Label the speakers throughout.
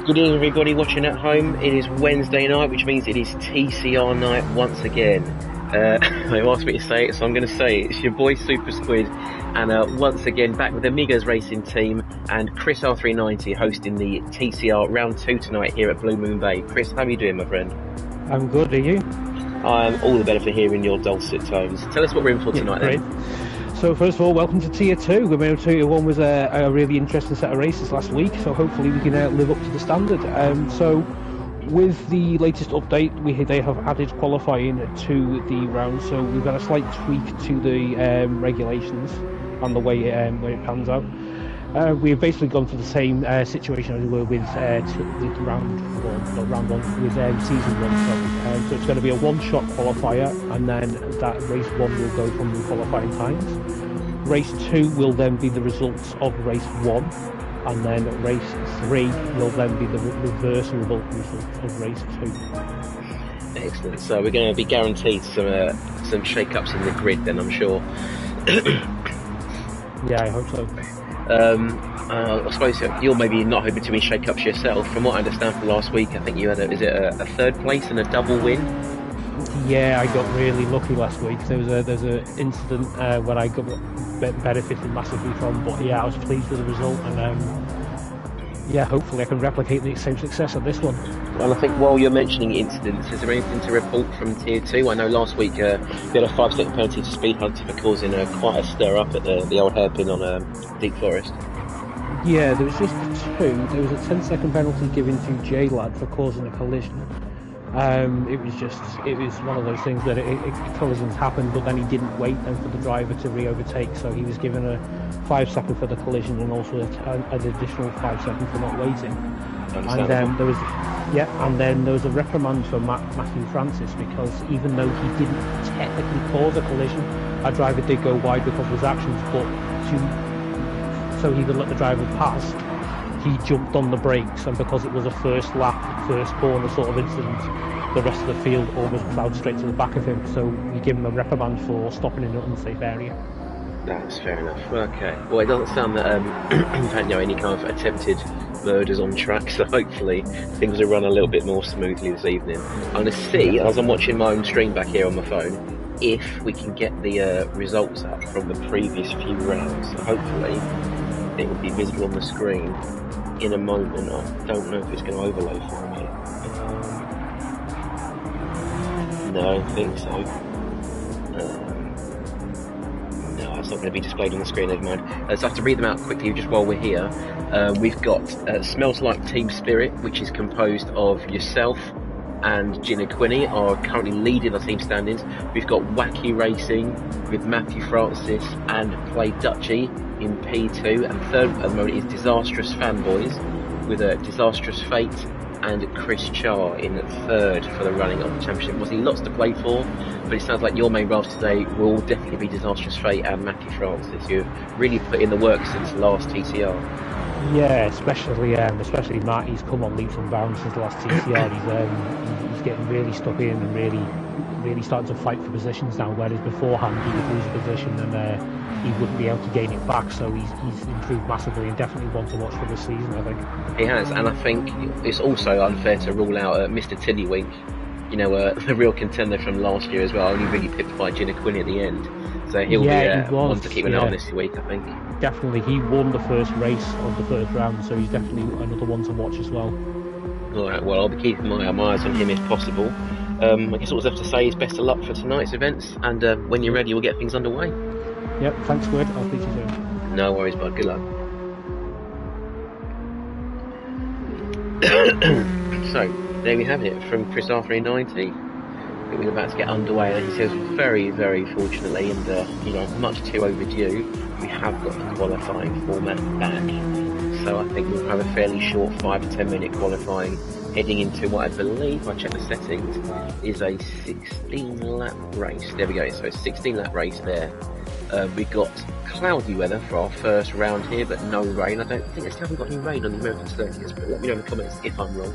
Speaker 1: Good evening, everybody watching at home. It is Wednesday night, which means it is TCR night once again. They asked me to say it, so I'm going to say it. It's your boy SuperSquid, and once again back with Amigos racing team and Chris R390 hosting the TCR round 2 tonight here at Blue Moon Bay. Chris, how are you doing, my friend?
Speaker 2: I'm good, are you?
Speaker 1: I'm all the better for hearing your dulcet tones. Tell us what we're in for tonight,
Speaker 2: great.
Speaker 1: then.
Speaker 2: So first of all, welcome to Tier 2. Tier 1 was a really interesting set of races last week, so hopefully we can live up to the standard. So with the latest update, they have added qualifying to the round, so we've got a slight tweak to the regulations and the way it pans out. We've basically gone for the same situation as we were with round one with season 1. So it's going to be a one-shot qualifier, and then that race 1 will go from the qualifying times. Race 2 will then be the results of race 1, and then race 3 will then be the reverse result of race 2.
Speaker 1: Excellent. So we're going to be guaranteed some shake-ups in the grid then, I'm sure.
Speaker 2: Yeah, I hope so.
Speaker 1: I suppose you're maybe not hoping to win shake-ups yourself. From what I understand from last week, I think you had a third place and a double win?
Speaker 2: Yeah, I got really lucky last week. There's an incident where I got benefited massively from, but yeah, I was pleased with the result, and yeah, hopefully I can replicate the same success on this one.
Speaker 1: Well, I think while you're mentioning incidents, is there anything to report from Tier 2? I know last week we had a 5-second penalty to Speed Hunter for causing quite a stir up at the old hairpin on Deep Forest.
Speaker 2: Yeah, there was just 2. There was a 10-second penalty given to J-Lad for causing a collision. It was one of those things that collisions happened, but then he didn't wait then for the driver to re-overtake, so he was given a 5-second for the collision and also an additional 5 seconds for not waiting. And then there was a reprimand for Matthew Francis, because even though he didn't technically cause a collision, our driver did go wide because of his actions, but so he would let the driver pass, he jumped on the brakes, and because it was a first lap, first corner sort of incident, the rest of the field almost plowed straight to the back of him, so we give him a reprimand for stopping in an unsafe area.
Speaker 1: That's fair enough. Okay. Well, it doesn't sound that you've had any kind of attempted murders on track, so hopefully things will run a little bit more smoothly this evening. I'm going to see, as I'm watching my own stream back here on my phone, if we can get the results up from the previous few rounds. So hopefully it will be visible on the screen in a moment. I don't know if it's going to overload for me. No, I don't think so. No, it's not going to be displayed on the screen, never mind. So I have to read them out quickly just while we're here. We've got Smells Like Team Spirit, which is composed of yourself and Gina Quinney are currently leading the team standings. We've got Wacky Racing with Matthew Francis and Play Dutchy in P2, and third at the moment is Disastrous Fanboys with a Disastrous Fate and Chris Charr in third for the running of the championship. Obviously lots to play for, but it sounds like your main rivals today will definitely be Disastrous Fate and Matthew Francis. You've really put in the work since last TCR.
Speaker 2: Yeah, especially Matt. He's come on leaps and bounds since the last TCR. He's getting really stuck in and really starting to fight for positions now, whereas beforehand he would lose a position and he wouldn't be able to gain it back. So he's improved massively and definitely one to watch for this season, I think.
Speaker 1: He has, and I think it's also unfair to rule out Mr. Tiddlywink, the real contender from last year as well, only really pipped by Gina Quinney at the end. So he'll be one to keep an eye on this week, I think.
Speaker 2: Definitely, he won the first race of the first round, so he's definitely another one to watch as well.
Speaker 1: Alright, well, I'll be keeping my eyes on him if possible. I guess all I have to say is best of luck for tonight's events, and when you're ready, we'll get things underway.
Speaker 2: Yep, thanks, Squid. I'll speak to you soon.
Speaker 1: No worries, bud. Good luck. So, there we have it from Chris R390. We're about to get underway, and he says very, very fortunately, and much too overdue, we have got the qualifying format back. So I think we'll have a fairly short 5 to 10 minute qualifying, heading into what I believe, I checked the settings, is a 16 lap race. There we go, so a 16 lap race there. We've got cloudy weather for our first round here, but no rain. I don't think it's haven't got any rain on the American circuits, but let me know in the comments if I'm wrong.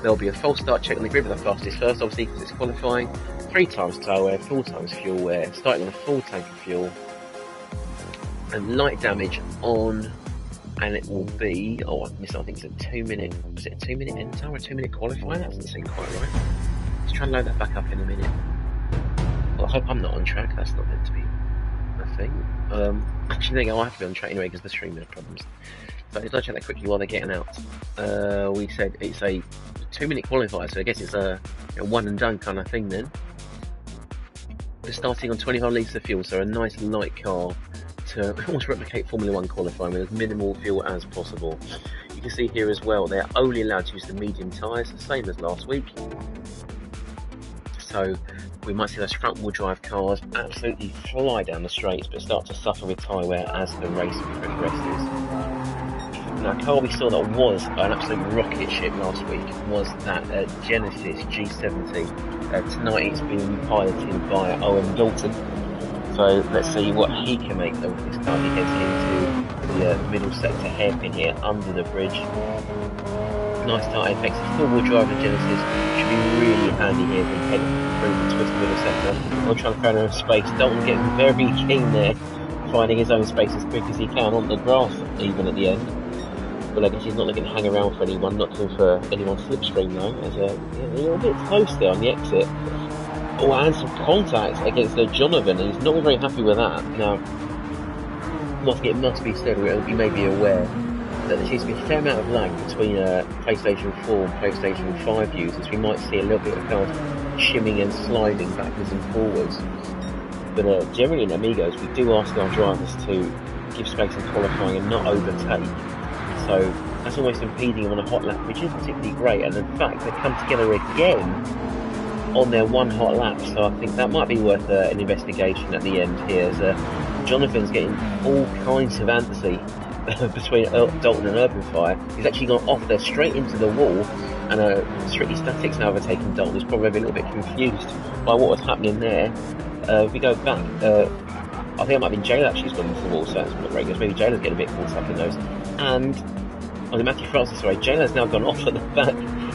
Speaker 1: There'll be a false start check on the grid with the fastest first, obviously, because it's qualifying. 3 times tyre wear, 4 times fuel wear, starting on a full tank of fuel. And light damage on and it will be, oh I missed, I think it's a 2 minute, was it a 2 minute end time or a 2 minute qualifier? That doesn't seem quite right. Let's try and load that back up in a minute. Well, I hope I'm not on track, that's not meant to be a thing. Actually, there you go, I'll have to be on track anyway because the stream had problems. So let's check that quickly while they're getting out. We said it's a 2 minute qualifier, so I guess it's a one and done kind of thing then. They're starting on 25 litres of fuel, so a nice light car to almost replicate Formula 1 qualifying with as minimal fuel as possible. You can see here as well, they're only allowed to use the medium tyres, the same as last week. So we might see those front wheel drive cars absolutely fly down the straights, but start to suffer with tyre wear as the race progresses. Now, a car we saw that was an absolute rocket ship last week was that Genesis G70. Tonight it's being piloted by Owen Dalton. So let's see what he can make of this car. He heads into the middle sector hairpin here under the bridge. Nice tight apex. Four-wheel drive of Genesis should be really handy here if we head through the twisted middle sector. I'm trying to find enough space. Dalton getting very keen there, finding his own space as quick as he can on the grass even at the end. But I guess he's not looking to hang around for anyone, not looking for anyone's slipstream though, as a little bit close there on the exit. Oh, and some contact against Jonathan, and he's not very happy with that. Now, it must be said, you may be aware, that there seems to be a fair amount of lag between PlayStation 4 and PlayStation 5 users. We might see a little bit of kind of shimming and sliding backwards and forwards. But generally in Amigos, we do ask our drivers to give space in qualifying and not overtake. So that's almost impeding on a hot lap, which is particularly great. And in fact, they come together again on their one hot lap. So I think that might be worth an investigation at the end here. As Jonathan's getting all kinds of antsy between Dalton and Urban Fire. He's actually gone off there straight into the wall, and Strictly Statics now overtaken Dalton. He's probably a little bit confused by what was happening there. If we go back, I think it might have been Jayla actually who's gone into the wall, so that's not very good. Maybe Jayla's getting a bit caught up in those. And Matthew Francis, sorry, Jayla's now gone off at the back,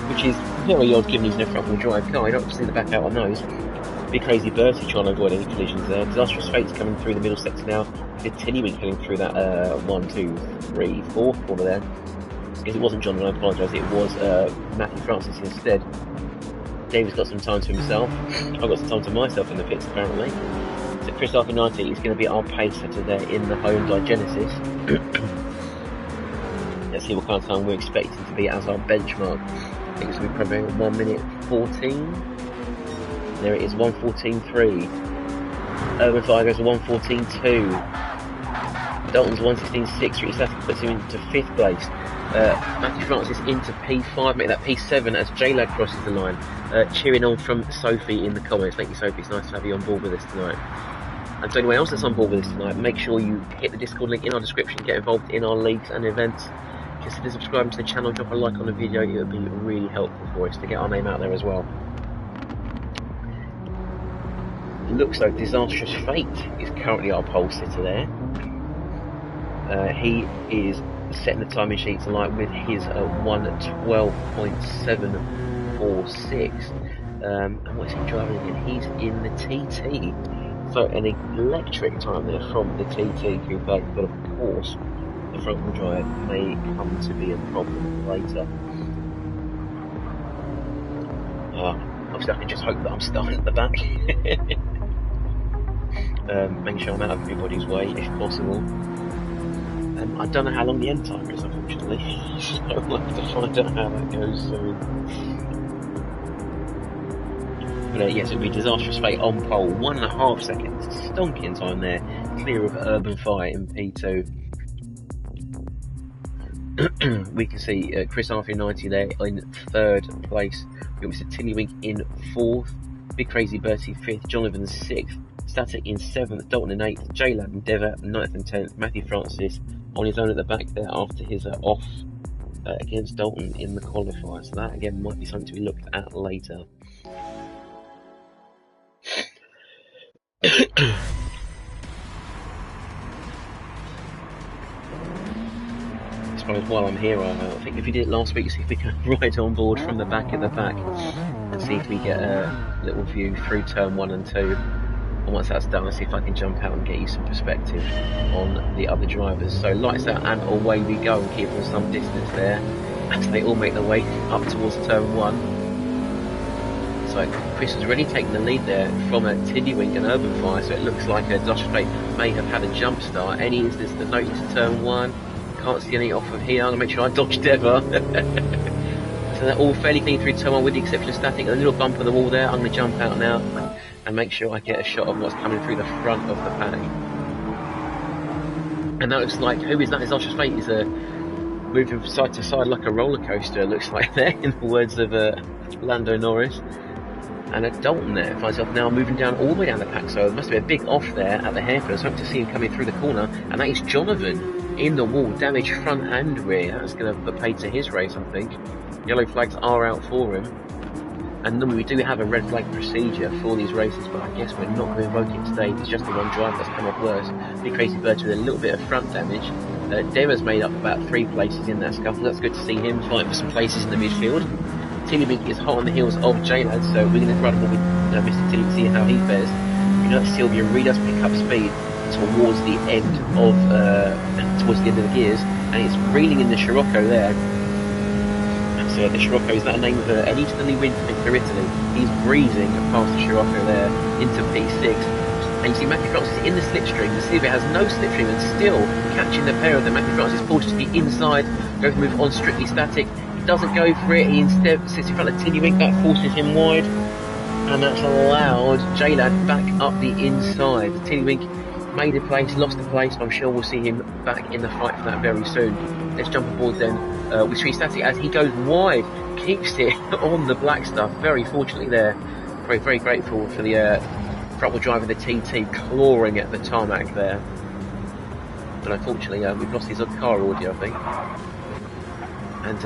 Speaker 1: which is very odd given he's in a front wheel drive car. You don't see the back out on those. Big crazy Bertie trying to avoid any collisions there. Disastrous Fate's coming through the middle sector now. Did Tinnywink heading through that 1, 2, 3, 4th corner there. Because it wasn't John, and I apologise, it was Matthew Francis instead. David's got some time to himself. I've got some time to myself in the pits apparently. So Chris Arthur 90 is going to be our pace setter there in the Hyundai Genesis. Let's see what kind of time we're expecting to be as our benchmark. I think it's going to be probably 1 minute 14. There it is, 1:14.3. Urban Fire goes to 1:14.2. Dalton's 1:16.6. Ricky Static puts him into 5th place. Matthew Francis into P5, make that P7 as J-Lad crosses the line. Cheering on from Sophie in the comments. Thank you, Sophie. It's nice to have you on board with us tonight. And so anyone else that's on board with us tonight, make sure you hit the Discord link in our description, get involved in our leagues and events. Consider subscribing to the channel, drop a like on the video. It would be really helpful for us to get our name out there as well. Looks like Disastrous Fate is currently our pole sitter there. He is setting the timing sheets alight with his 1:12.746. And what's he driving again? He's in the TT. So an electric time there from the TT Coupe, but of course the front wheel drive may come to be a problem later. Obviously I can just hope that I'm stuck at the back. Making sure I'm out of everybody's way if possible. I don't know how long the end timer is, unfortunately, so I'll have to find out how that goes soon. But yes, it'll be Disastrous Fate on pole, 1.5 seconds, stonking time there, clear of Urban Fire in P2. We can see Chris Arthur 90 there in 3rd place. We got Mr. Tinnywink in 4th, Big Crazy Bertie 5th, Jonathan 6th, Static in 7th, Dalton in 8th, J-Lab in Dever 9th and 10th, Matthew Francis on his own at the back there after his off against Dalton in the qualifier. So that again might be something to be looked at later. I suppose while I'm here, I think if we did it last week, see if we can ride on board from the back at the back and see if we get a little view through turn 1 and 2 And once that's done, let's see if I can jump out and get you some perspective on the other drivers. So lights out and away we go, and keep them some distance there as they all make their way up towards turn 1. So Chris has already taken the lead there from a Tiddywink and Urban Fire, so it looks like a Dodge Straight may have had a jump start. Any instance that note into turn 1, can't see any off of here. I'm going to make sure I dodged ever. So they're all fairly clean through turn 1 with the exception of Static. A little bump on the wall there. I'm going to jump out now and make sure I get a shot of what's coming through the front of the paddock. And that looks like, who is that? Is Ultra Straight? He's moving from side to side like a roller coaster, looks like there, in the words of Lando Norris. And a Dalton there finds himself now moving down all the way down the pack, so there must be a big off there at the hairpin. I was hoping to see him coming through the corner, and that is Jonathan in the wall, damaged front and rear. That's going to put paid to his race, I think. Yellow flags are out for him, and normally we do have a red flag procedure for these races, but I guess we're not going to invoke it today. It's just the one driver that's come up worse. Big Crazy Bird with a little bit of front damage. Deva's made up about 3 places in that scuffle. That's good to see him fight for some places in the midfield. Tiddywink is hot on the heels of J-Lad, so we're going to run with Mr. Tiddywink, see how he fares. You know that Sylvia really does pick up speed towards the end of the gears, and it's reeling in the Scirocco there. So the Scirocco is that name of an easterly wind for Italy. He's breezing past the Scirocco there into P6. And you see Matthew Francis in the slipstream. The Sylvia has no slipstream and still catching the pair of them. Matthew Francis forced to the inside, go to move on strictly Static. Doesn't go for it, he instead sits in front of Tiddywink, that forces him wide, and that's allowed J-Lad back up the inside. Tiddywink made a place, lost the place, but I'm sure we'll see him back in the fight for that very soon. Let's jump aboard then with Sweet Static as he goes wide, keeps it on the black stuff, very fortunately there. Very, very grateful for the front wheel drive of the TT clawing at the tarmac there. But unfortunately we've lost his car audio, I think. And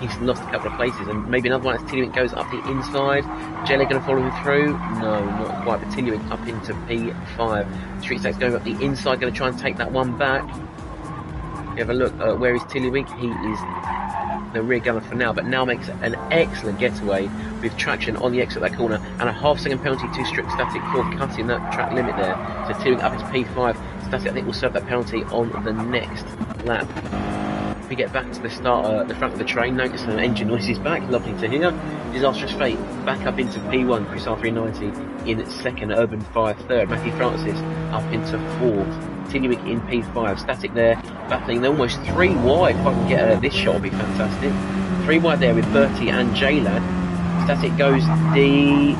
Speaker 1: he's lost a couple of places, and maybe another one as Tiddywink goes up the inside. Jelly going to follow him through? No, not quite, but Tiddywink up into P5. Street Stack's going up the inside, going to try and take that one back. If you have a look, where is Tiddywink? He is the rear gunner for now, but now makes an excellent getaway with traction on the exit of that corner, and a half-second penalty to Strict Static for cutting that track limit there. So Tiddywink up into P5. Static, I think, will serve that penalty on the next lap. We get back to the start, the front of the train, notice some engine noises back, lovely to hear. Disastrous Fate back up into P1, Chris R390 in 2nd, Urban Fire 3rd, Matthew Francis up into 4th, Tiddywink in P5, Static there, battling, they're almost 3 wide. If I can get this shot, it'll be fantastic. 3 wide there with Bertie and J-Lad. Static goes deep,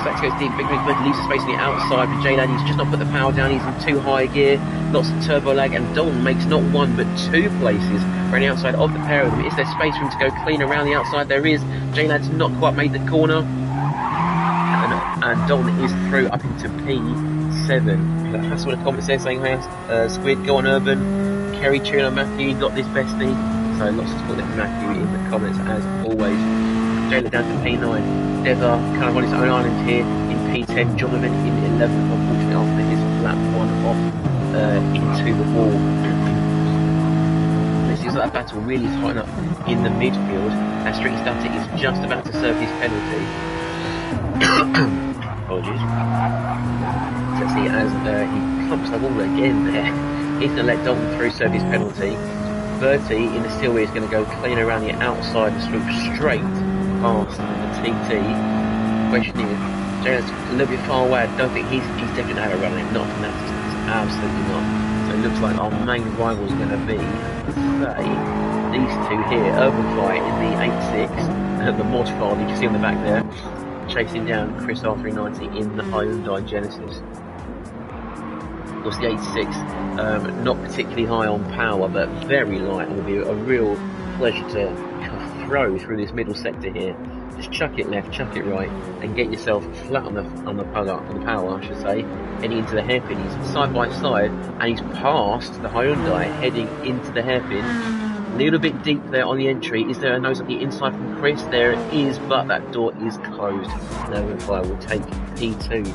Speaker 1: Big leaves the space on the outside, but J-Lad, he's just not put the power down, he's in too high gear, lots of turbo lag, and Dalton makes not 1 but 2 places around the outside of the pair of them. Is there space for him to go clean around the outside? There is. J-Lad's not quite made the corner, and Dalton is through up into P7. That's what the comments there saying, hey, Squid, go on Urban, Kerry cheering on Matthew, got this bestie. So lots of support there for Matthew in the comments as always. J-Lad down to P9. Deva kind of on his own island here in P10. Jonathan in 11th, unfortunately, after his lap 1 off into the wall. It seems like that battle really is hotting up in the midfield as Strict Static is just about to serve his penalty. Apologies. Let's see as he clumps the wall again there. He's going to let Dalton through serve his penalty. Bertie in the Steelway is going to go clean around the outside and swoop straight past the TT. Question is, Jared's a little bit far away. I don't think he's definitely going to have a run at him, not from that distance, absolutely not. So it looks like our main rival is going to be, say, these two here. Urban Fire in the 8.6, the mod file you can see on the back there, chasing down Chris R390 in the Hyundai Genesis. Of course, the 8.6, not particularly high on power, but very light, and will be a real pleasure to throw through this middle sector here. Just chuck it left, chuck it right, and get yourself flat on the power, I should say, heading into the hairpin. He's side by side, and he's past the Hyundai, heading into the hairpin. A little bit deep there on the entry. Is there a nose on the inside from Chris? There it is, but that door is closed. Urban Fire will take P2.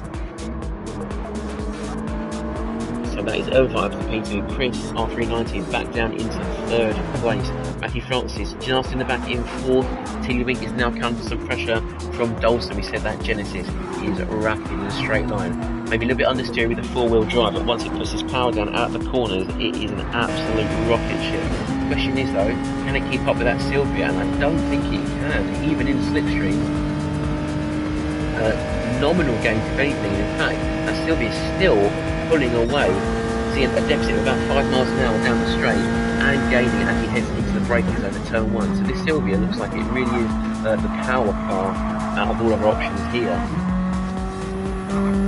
Speaker 1: So So that is over 5 to P2. Chris, R390, back down into 3rd place. Matthew Francis just in the back in 4th. Tiddlywink is now come to some pressure from Dawson. We said that Genesis is rapid in a straight line. Maybe a little bit understeer with the 4-wheel drive, but once it puts its power down out the corners, it is an absolute rocket ship. The question is though, can it keep up with that Sylvia? And I don't think it can, even in slipstream. Nominal gains if anything. In fact, that Sylvia is still pulling away, seeing a deficit of about 5 miles an hour down the straight and gaining as he heads into the braking zone at turn 1. So this Sylvia looks like it really is the power car out of all other options here.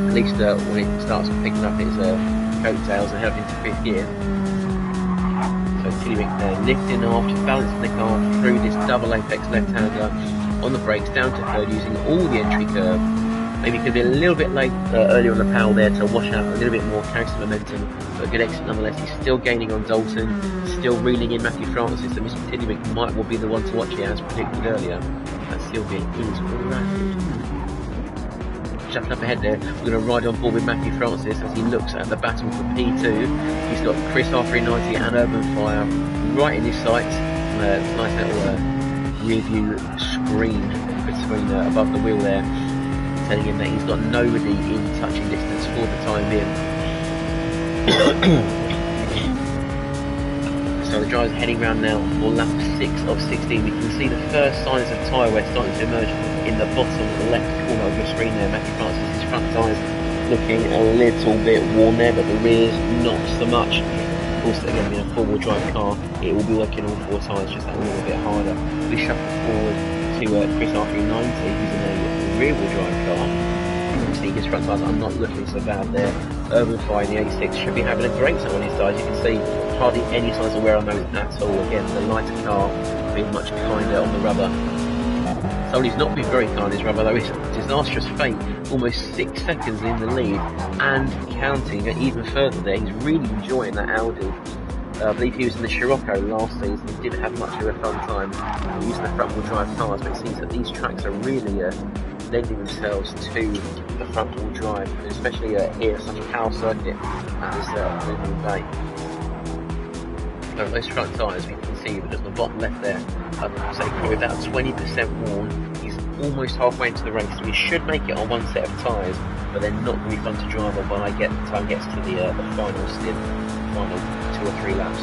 Speaker 1: At least when it starts picking up its coattails and heading into 5th gear. So Tiddlywink there lifting off, just balancing the car through this double apex left-hander on the brakes down to 3rd using all the entry curve. Maybe could be a little bit late earlier on the panel there to wash out a little bit more, carry some momentum, but a good exit nonetheless. He's still gaining on Dalton, still reeling in Matthew Francis, so Mr. Tiddlywink might well be the one to watch here as predicted earlier. That Sylvia is rapid. Just up ahead there, we're going to ride on board with Matthew Francis as he looks at the battle for P2. He's got Chris R390 and Urban Fire right in his sights. It's a nice little rear view screen between above the wheel there, telling him that he's got nobody in touching distance for the time being. So the driver's heading round now for lap 6 of 16. We can see the first signs of tyre wear starting to emerge in the bottom left corner of your screen there. Matthew Francis' front tyres looking a little bit worn there, but the rear's not so much. Of course, again, being a 4-wheel drive car, it will be working all 4 tyres just that little bit harder. We shuffle forward to Chris R390, who's in a rear-wheel drive car. See his front tyres are not looking so bad there. Urban Fire in the A6 should be having a great time on his tyres. You can see hardly any signs of wear on those at all. Again, the lighter car being much kinder on the rubber. Somebody's not been very kind on his rubber though. It's disastrous fate. Almost 6 seconds in the lead and counting even further there. He's really enjoying that Audi. I believe he was in the Scirocco last season. He didn't have much of a fun time using the front-wheel drive cars, but it seems that these tracks are really lending themselves to the front-wheel drive, especially here, such a power circuit at this Blooming Bay. So those front tyres, we can see just the bottom left there, I'd say probably about 20% worn. He's almost halfway into the race, so he should make it on one set of tyres, but they're not going to be fun to drive on when time gets to the final stint, final 2 or 3 laps.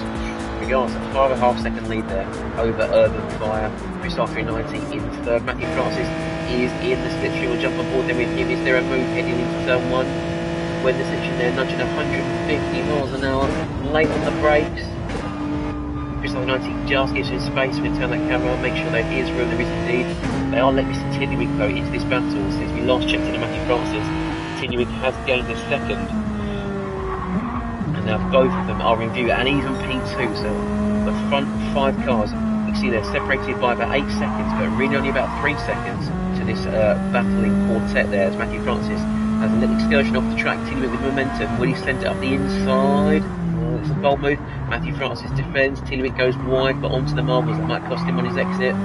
Speaker 1: Regards, a 5.5 second lead there over Urban Fire. Chris R390 in 3rd. Matthew Francis is in the slipstream. We'll jump on board then with him. Is there a move heading into turn 1? When the section there nudging 150 miles an hour, late on the brakes. Chris R390 just gives him space. We turn that camera, make sure there is room. There is indeed. They are letting Mr. Tiddlywink go into this battle. Since we last checked in on Matthew Francis, Tiddlywink has gained a second. And now both of them are in view, and even P2, so the front 5 cars, you can see they're separated by about 8 seconds, but really only about 3 seconds to this battling quartet there, as Matthew Francis has a little excursion off the track. Tiddlywink with momentum. Will he send it up the inside? Oh, it's a bold move. Matthew Francis defends. Tiddlywink goes wide, but onto the marbles. That might cost him on his exit.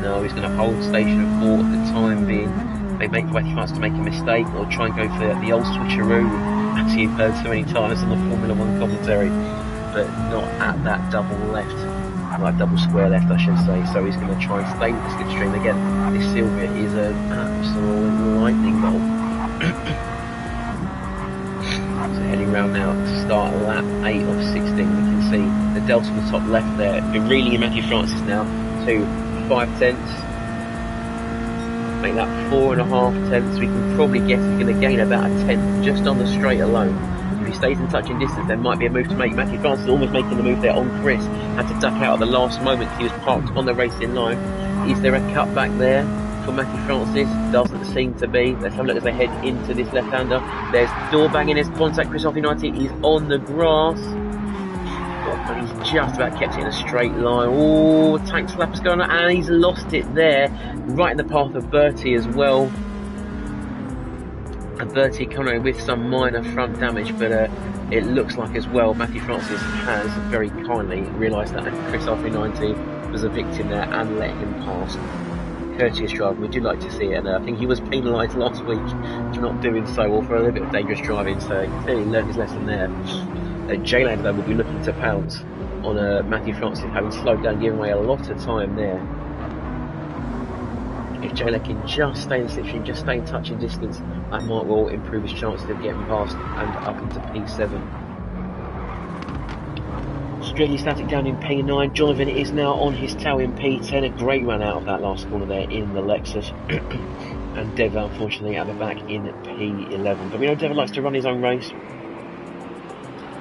Speaker 1: No, he's going to hold station for the time being. They make Matthew Francis to make a mistake or try and go for the old switcheroo, as you've heard so many times on the Formula 1 commentary, but not at that double left. Like double square left, I should say. So he's going to try and stay with the slipstream again. This Sylvia is an absolute lightning bolt. So heading round now to start lap 8 of 16. We can see the delta on the top left there. Been reeling in Matthew Francis now to 5 tenths. Make that 4.5 tenths. We can probably guess he's going to gain about a tenth just on the straight alone. If he stays in touching distance, there might be a move to make. Matthew Francis almost making the move there on Chris. Had to duck out at the last moment because he was parked on the racing line. Is there a cut back there for Matthew Francis? Doesn't seem to be. Let's have a look as they head into this left-hander. There's door banging, there's contact. Chris R390 is on the grass. But he's just about kept it in a straight line. Oh, tank slapper's going on, and he's lost it there. Right in the path of Bertie as well. And Bertie coming with some minor front damage, but it looks like as well Matthew Francis has very kindly realised that Chris R390 was a victim there and let him pass. courteous driver. We do like to see it, and I think he was penalised last week for not doing so, or for a little bit of dangerous driving, so he clearly learned his lesson there. J-Lad, though, will be looking to pounce on Matthew Francis, having slowed down, giving away a lot of time there. If J-Lad can just stay in the slipstream, just stay in touching distance, that might well improve his chances of getting past and up into P7. Strictly static down in P9. Jonathan is now on his tail in P10. A great run out of that last corner there in the Lexus. And Dev, unfortunately, at the back in P11. But we know Dev likes to run his own race.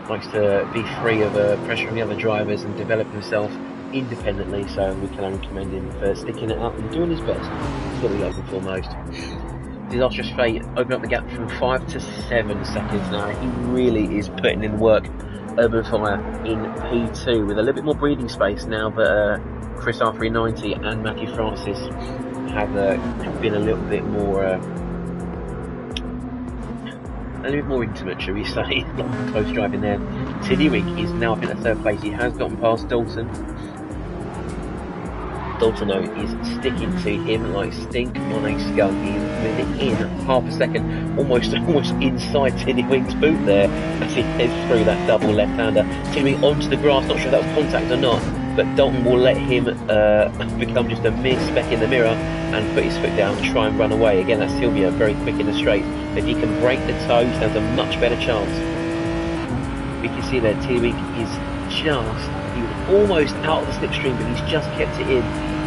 Speaker 1: Likes to be free of pressure from the other drivers and develop himself independently. So we can only commend him for sticking it up and doing his best. That's what we love him for most. Disastrous Fate opened up the gap from 5 to 7 seconds now. He really is putting in work. Urban Fire in P2 with a little bit more breathing space now that Chris R390 and Matthew Francis have been a little bit more intimate, shall we say. A lot more close driving there. Tiddywink is now up in 3rd place. He has gotten past Dalton. Dalton, though, is sticking to him like stink on a skunk. He's within half a second, almost inside Tiddywink's boot there as he heads through that double left-hander. Tiddywink onto the grass, not sure if that was contact or not, but Dalton will let him become just a mere speck in the mirror and put his foot down, try and run away. Again, that's Sylvia, very quick in the straight. If he can break the toe, he stands a much better chance. We can see there, Tiddywink is he was almost out of the slipstream, but he's just kept it in.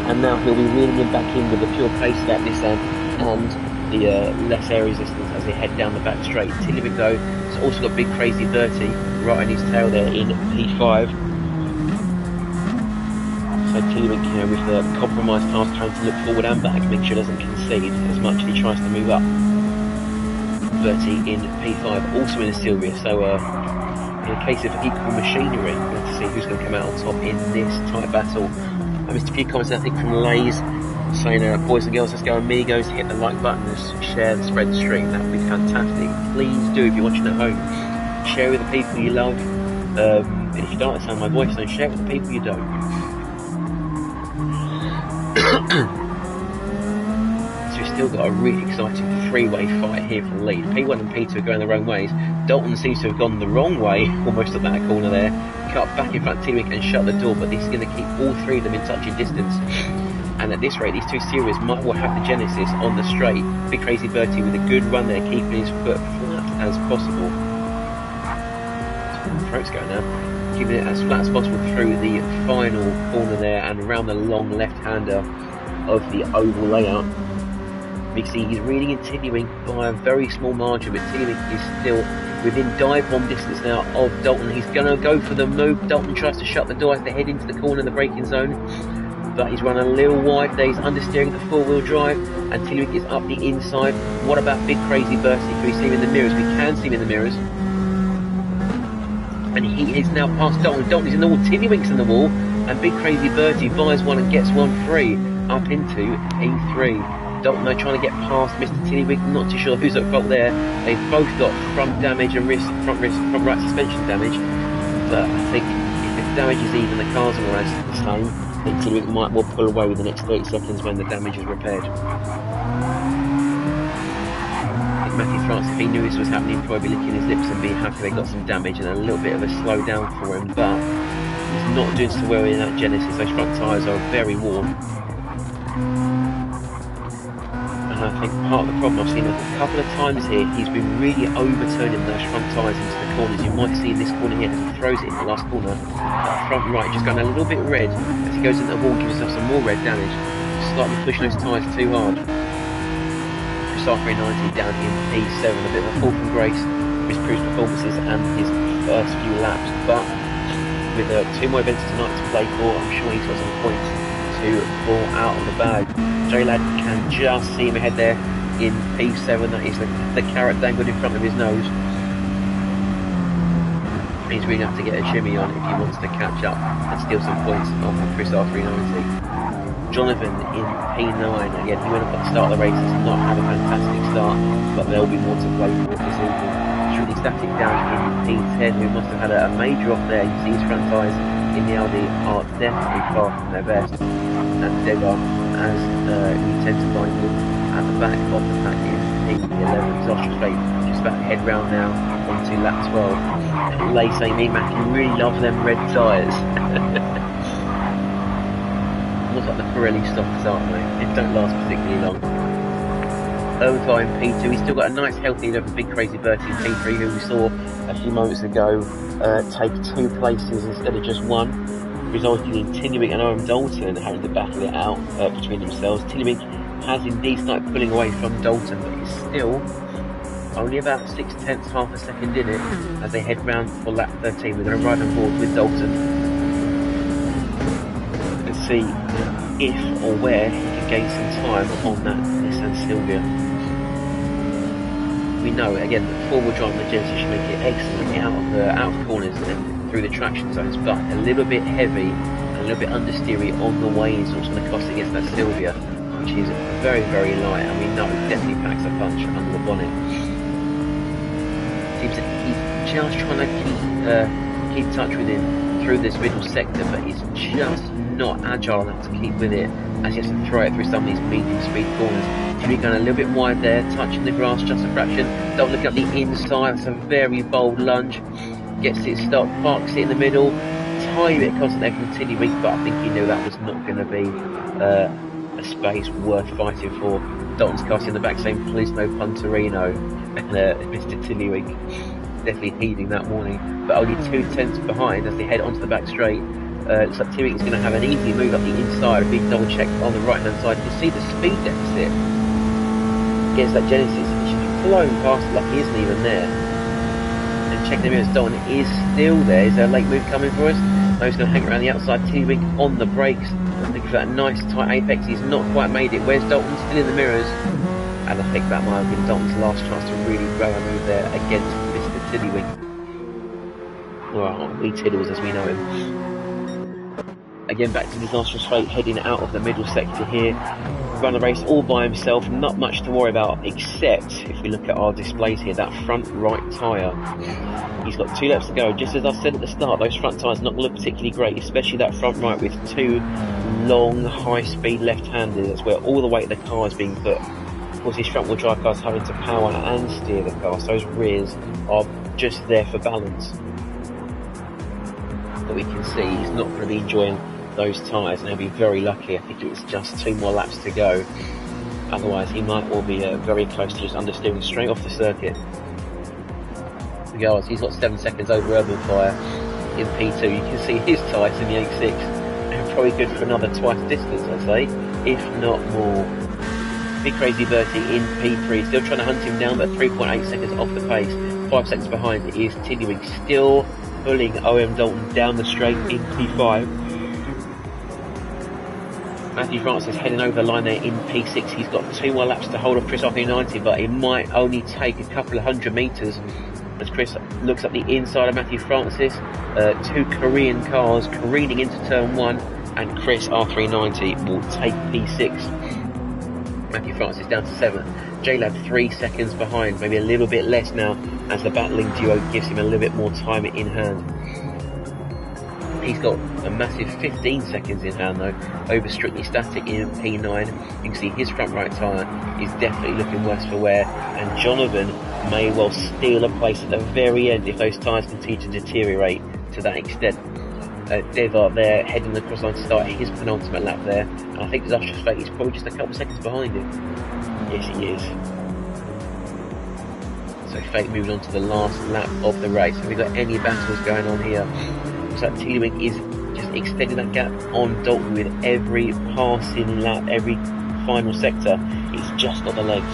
Speaker 1: And now he'll be reeling him back in with the pure pace gap this end and the less air resistance as they head down the back straight. Tiddywink, though, has also got Big Crazy Bertie right on his tail there in P5. So Tiddywink, with the compromised task, trying to look forward and back, make sure he doesn't concede as much as he tries to move up. Bertie in P5, also in a Sylvia, so in a case of equal machinery, we're going to see who's going to come out on top in this tight battle. I missed a few comments, I think, from Lays saying, boys and girls, let's go Amigos, hit the like button, share and spread the stream. That would be fantastic. Please do, if you're watching at home. Share with the people you love. And if you don't like the sound of my voice, then share with the people you don't. So we've still got a really exciting three-way fight here for the lead. P1 and P2 are going their own ways. Dalton seems to have gone the wrong way, almost at that corner there. Cut back in front of Tiddywink and shut the door, but this is going to keep all three of them in touching distance. And at this rate, these two series might well have the Genesis on the straight. Big Crazy Bertie with a good run there, keeping his foot flat as possible. Throat's going now. Keeping it as flat as possible through the final corner there and around the long left-hander of the oval layout. You can see he's reading in Tiddywink by a very small margin, but Tiddywink is still within dive bomb distance now of Dalton. He's going to go for the move. Dalton tries to shut the door as they head into the corner in the braking zone, but he's run a little wide there. He's understeering the four-wheel drive, and Tiddywink is up the inside. What about Big Crazy Bertie? Can we see him in the mirrors? We can see him in the mirrors. And he is now past Dalton. Dalton is in the wall. Tiddywink's in the wall, and Big Crazy Bertie buys one and gets one free up into A3. Dalton though trying to get past Mr. Tiddywink, not too sure who's at fault there. They've both got front damage and front right suspension damage, but I think if the damage is even, the cars are more or less the same, then Tiddywink might well pull away with the next 30 seconds when the damage is repaired. If Matthew Francis, if he knew this was happening, he'd probably be licking his lips and be happy they got some damage and a little bit of a slow down for him, but he's not doing so well in that Genesis. Those front tyres are very warm. And I think part of the problem, I've seen a couple of times here, he's been really overturning those front tyres into the corners. You might see in this corner here, as he throws it in the last corner, front right just going a little bit red as he goes into the wall, gives himself some more red damage, slightly pushing those tyres too hard. Chris R390 down in P7, a bit of a fall from grace for his cruise performances and his first few laps, but with 2 more events tonight to play for, I'm sure he's got some points to pull out of the bag. J-Lad can just see him ahead there in P7. That is the carrot dangled in front of his nose. He's really going to have to get a shimmy on if he wants to catch up and steal some points off of Chris R390. Jonathan in P9. Again, he went up at the start of the race. He's not had a fantastic start, but there'll be more to play for this evening. Truly static down in P10, who must have had a major off there. You see his front tyres in the Audi are definitely far from their best, and Deva, as we tend to find him at the back of the pack, is P11. Disastrous Fate just about to head round now onto lap 12. Lay saying, me, Mac, you really love them red tyres. Almost like the Pirelli stocks, aren't they? It don't last particularly long. Over in P2, he's still got a nice healthy lead over Big Crazy Bertie in P3, who we saw a few moments ago take 2 places instead of just 1, resulting in Tiddlywink and Owen Dalton having to battle it out between themselves. Tiddlywink has indeed started pulling away from Dalton, but he's still only about 6/10, half a second in it as they head round for lap 13. We're going to ride on board with Dalton and see if or where he can gain some time on that Nissan Silvia. We know again that four-wheel drive on the Genesis should make it excellent out of corners and through the traction zones, but a little bit heavy and a little bit understeery on the way is what's going to cost against that Silvia, which is very, very light, and we know it definitely packs a punch under the bonnet. Seems that he's just trying to keep touch with him through this middle sector, but he's just not agile enough to keep with it as he has to throw it through some of these medium speed corners. Tiddlywink going a little bit wide there, touching the grass just a fraction. Don't look at the inside, it's a very bold lunge. Gets it stopped, parks it in the middle. Tiny bit constant there from Tiddlywink, but I think he knew that was not going to be a space worth fighting for. Dalton's casting in the back saying, please no Punterino. And Mr. Tiddlywink definitely heeding that warning, but only 2/10 behind as they head onto the back straight. Looks like Tiddlywink is going to have an easy move up the inside, a big double check on the right hand side. You can see the speed deficit against that Genesis. It should be flown past it like he isn't even there. And checking the mirrors, Dalton is still there. Is there a late move coming for us? No, he's going to hang around the outside. Tiddlywink on the brakes, looking for that nice tight apex. He's not quite made it. Where's Dalton? Still in the mirrors. And I think that might have been Dalton's last chance to really grab a move there against Mr. Tiddlywink. Well, we Tiddles as we know him. Again, back to Disastrous Fate, heading out of the middle sector here. Run the race all by himself, not much to worry about, except if we look at our displays here, that front right tyre. He's got 2 laps to go. Just as I said at the start, those front tyres not going to look particularly great, especially that front right with 2 long, high-speed left-handers. That's where all the weight of the car is being put. Of course, his front-wheel drive car's having to power and steer the car, so those rears are just there for balance. But we can see he's not going to be enjoying those tyres, and he'll be very lucky. I think it's just 2 more laps to go. Otherwise, he might all be very close to just understeering straight off the circuit. Regardless, he's got 7 seconds over Urban Fire in P2. You can see his tyres in the 8.6, and probably good for another twice distance, I'd say, if not more. Big Crazy Bertie in P3, still trying to hunt him down, but 3.8 seconds off the pace. 5 seconds behind is Tiddlywink, still pulling OM Dalton down the straight in P5. Matthew Francis heading over the line there in P6. He's got 2 more laps to hold off Chris off in 90, but it might only take a couple of 100 metres as Chris looks up the inside of Matthew Francis. 2 Korean cars careening into turn 1, and Chris R390 will take P6. Matthew Francis down to 7th. J-Lab 3 seconds behind, maybe a little bit less now as the battling duo gives him a little bit more time in hand. He's got a massive 15 seconds in hand though over Strictly Static in P9. You can see his front right tyre is definitely looking worse for wear, and Jonathan may well steal a place at the very end if those tyres continue to deteriorate to that extent. Deva there heading across line to start his penultimate lap there, and I think Disastrous Fate is probably just a couple seconds behind him. Yes, he is. So Fate moving on to the last lap of the race. Have we got any battles going on here? So Tiddlywink is just extending that gap on Dalton with every passing lap, every final sector. He's just got the legs.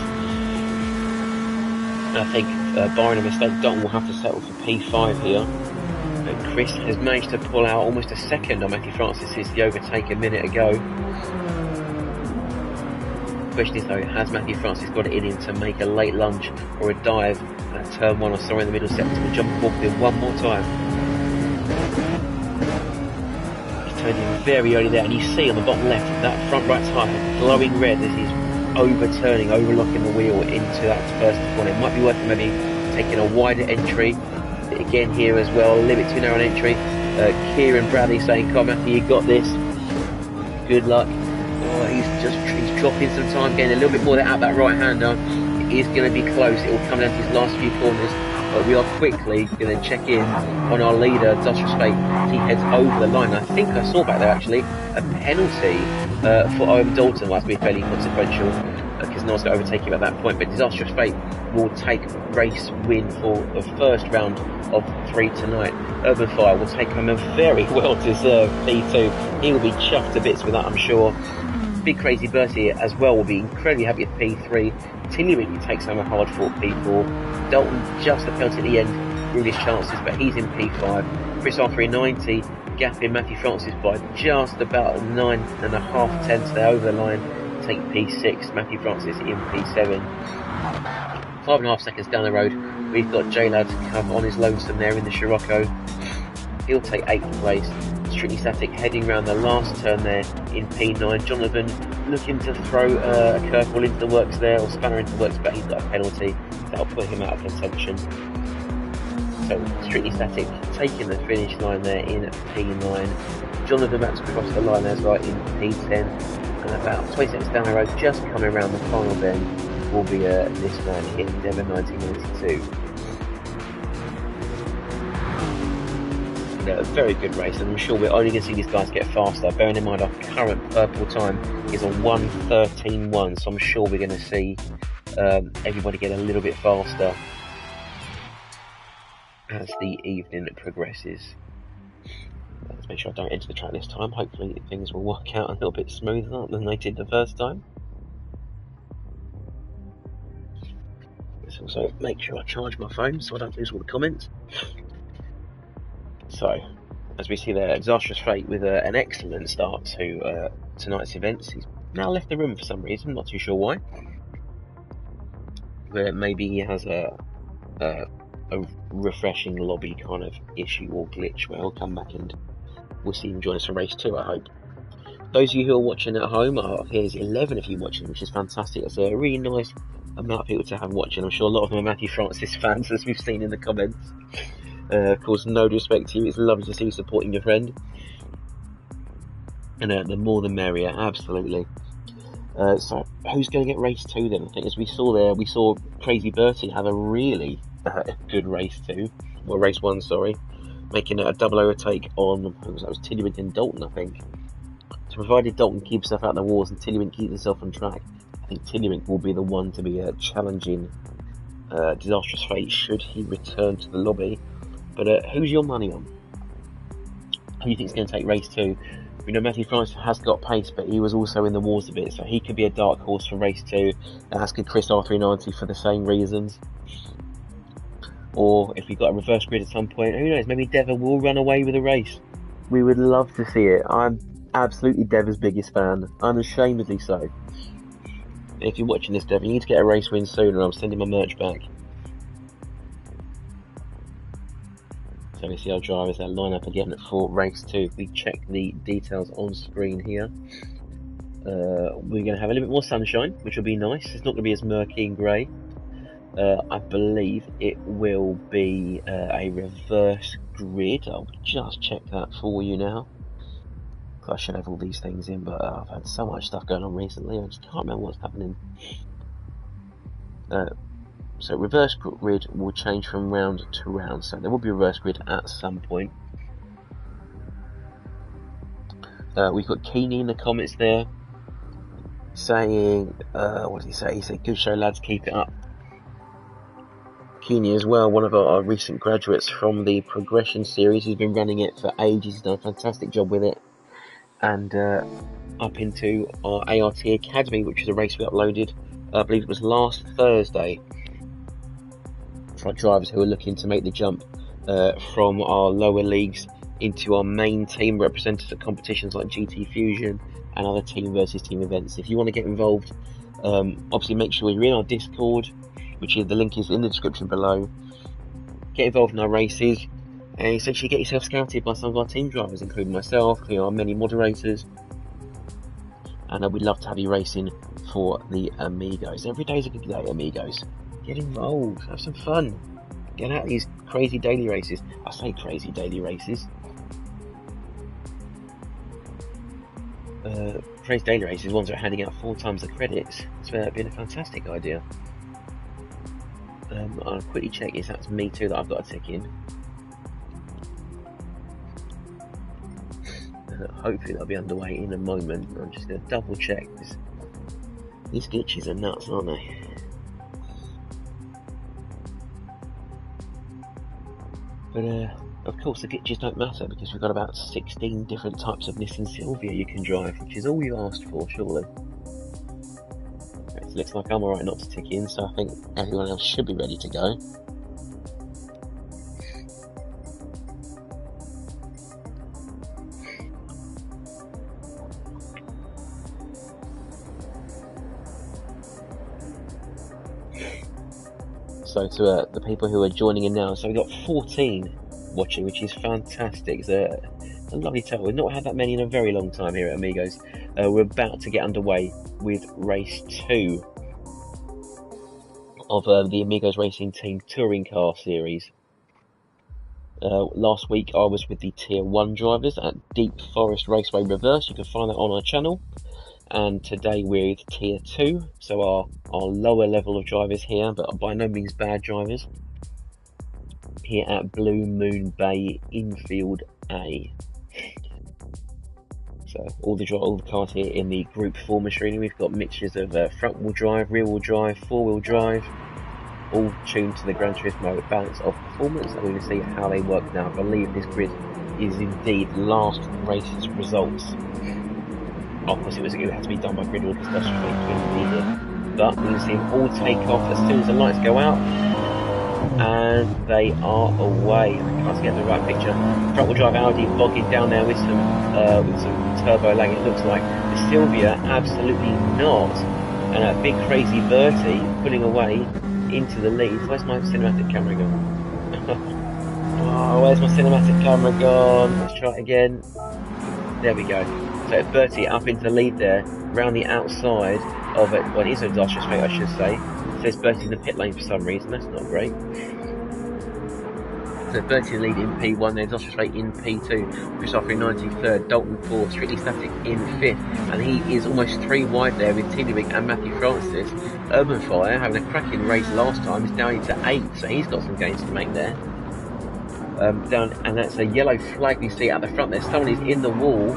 Speaker 1: And I think, barring a mistake, Dalton will have to settle for P5 here. Chris has managed to pull out almost a second on Matthew Francis since the overtake a minute ago. The question is though, has Matthew Francis got it in him to make a late lunge or a dive at turn 1 or somewhere in the middle sector to jump forward with him one more time? He turned in very early there, and you see on the bottom left that front right tyre glowing red as he's overturning, overlocking the wheel into that first corner. It might be worth maybe taking a wider entry. Again here as well, a little bit too narrow an entry. Kieran Bradley saying, "Come Matthew, you got this. Good luck." Oh, he's dropping some time, getting a little bit more out that right hander. It is going to be close. It will come down to his last few corners. But we are quickly going to check in on our leader, Disastrous Fate. He heads over the line. I think I saw back there actually a penalty for Dalton. Well, that's be fairly consequential because no one's going to overtake him at that point. But Disastrous Fate will take race win for the first round of 3 tonight. Urban Fire will take home a very well-deserved P2. He will be chuffed to bits with that, I'm sure. Big Crazy Bertie as well will be incredibly happy with P3. Tinnywinky takes home a hard-fought P4. Dalton just a penalty at the end, ruined his chances, but he's in P5. Chris Arthur in 90, gapping Matthew Francis by just about 9.5 tenths. They're over the line, take P6. Matthew Francis in P7. 5.5 seconds down the road, we've got J-Lad come on his lonesome there in the Scirocco. He'll take 8th place. Strictly Static heading round the last turn there in P9. Jonathan looking to throw a curveball into the works there, or spanner into the works, but he's got a penalty. That'll put him out of contention. So Strictly Static taking the finish line there in P9. Jonathan about to cross the line as well in P10. And about 20 seconds down the road, just coming around the final bend, will be this man here, Devon 1992. A very good race, and I'm sure we're only going to see these guys get faster. Bearing in mind our current purple time is on 1:13.1, so I'm sure we're going to see everybody get a little bit faster as the evening progresses. Let's make sure I don't enter the track this time. Hopefully things will work out a little bit smoother than they did the first time. Let's also make sure I charge my phone so I don't lose all the comments. So, as we see there, Disastrous Fate with an excellent start to tonight's events. He's now left the room for some reason, not too sure why. But maybe he has a refreshing lobby kind of issue or glitch where he'll come back and we'll see him join us for race 2, I hope. Those of you who are watching at home, here's 11 of you watching, which is fantastic. It's a really nice amount of people to have watching. I'm sure a lot of them are Matthew Francis fans, as we've seen in the comments. Of course, no disrespect to you, it's lovely to see you supporting your friend. And the more the merrier, absolutely. So, who's going to get race 2 then? I think as we saw there, we saw Crazy Bertie have a really good race 2. Well, race 1, sorry. Making a double overtake on, that was Tinnywink and Dalton, I think. So provided Dalton keeps himself out of the wars and Tinnywink keeps himself on track, I think Tinnywink will be the one to be challenging Disastrous Fate should he return to the lobby. But who's your money on? Who do you think is going to take race 2? We know Matthew Francis has got pace, but he was also in the wars a bit, so he could be a dark horse for race 2. As could Chris R390 for the same reasons. Or if we got a reverse grid at some point, who knows? Maybe Dever will run away with a race. We would love to see it. I'm absolutely Dever's biggest fan, unashamedly so. If you're watching this, Dever, you need to get a race win soon, or I'm sending my merch back. So we see our drivers that line up again for race 2. If we check the details on screen here, we're going to have a little bit more sunshine, which will be nice. It's not going to be as murky and grey. I believe it will be a reverse grid. I'll just check that for you now. I should have all these things in, but I've had so much stuff going on recently, I just can't remember what's happening. So reverse grid will change from round to round, so there will be a reverse grid at some point. We've got Keeney in the comments there saying, what did he say? He said, "Good show lads, keep it up." Keeney as well, one of our recent graduates from the Progression series, who's been running it for ages. He's done a fantastic job with it. And up into our ART Academy, which is a race we uploaded, I believe it was last Thursday, for drivers who are looking to make the jump from our lower leagues into our main team, represented at competitions like GT Fusion and other team versus team events. If you want to get involved, obviously make sure you're in our Discord, which is, the link is in the description below. Get involved in our races and essentially get yourself scouted by some of our team drivers, including myself, our many moderators, and we'd love to have you racing for the Amigos. Every day's a good day, Amigos. Get involved, have some fun, get out of these crazy daily races. I say crazy daily races, Praise Daily Races, ones that are handing out 4 times the credits. It's been a fantastic idea. I'll quickly check if that's me too that I've got a tick in. Hopefully that'll be underway in a moment. I'm just going to double check because these glitches are nuts, aren't they? But of course the glitches don't matter because we've got about 16 different types of Nissan Silvia you can drive, which is all you asked for, surely. Right, it looks like I'm alright not to tick in, so I think everyone else should be ready to go. So to the people who are joining in now, so we've got 14 watching, which is fantastic. It's a lovely total. We've not had that many in a very long time here at Amigos. We're about to get underway with race 2 of the Amigos Racing Team Touring Car Series. Last week I was with the Tier 1 drivers at Deep Forest Raceway Reverse. You can find that on our channel. And today we're with Tier 2, so our lower level of drivers here, but by no means bad drivers, here at Blue Moon Bay Infield A. So all the cars here in the Group 4 machinery. We've got mixtures of front wheel drive, rear wheel drive, 4-wheel drive, all tuned to the Gran Turismo balance of performance, and we're going to see how they work now. I believe this grid is indeed last race's results. Of course, it had to be done by grid order discussion for it to be here. But we can see them all take off as soon as the lights go out, and they are away. I can't get the right picture. Front wheel drive Audi bogging down there with some turbo lag. It looks like the Silvia absolutely not, and a big crazy Bertie pulling away into the lead. Where's my cinematic camera gone? Oh, where's my cinematic camera gone? Let's try it again. There we go. So Bertie up into the lead there, round the outside of it. Well, it is a disastrous straight, I should say. It says Bertie's in the pit lane for some reason. That's not great. So Bertie in the lead in P1, then disastrous straight in P2. Christopher in 93rd, Dalton 4th, Strictly Static in 5th, and he is almost 3 wide there with Tiddlywick and Matthew Francis. Urban Fire, having a cracking race last time, is down into 8th, so he's got some gains to make there. And that's a yellow flag we see at the front there. Someone is in the wall,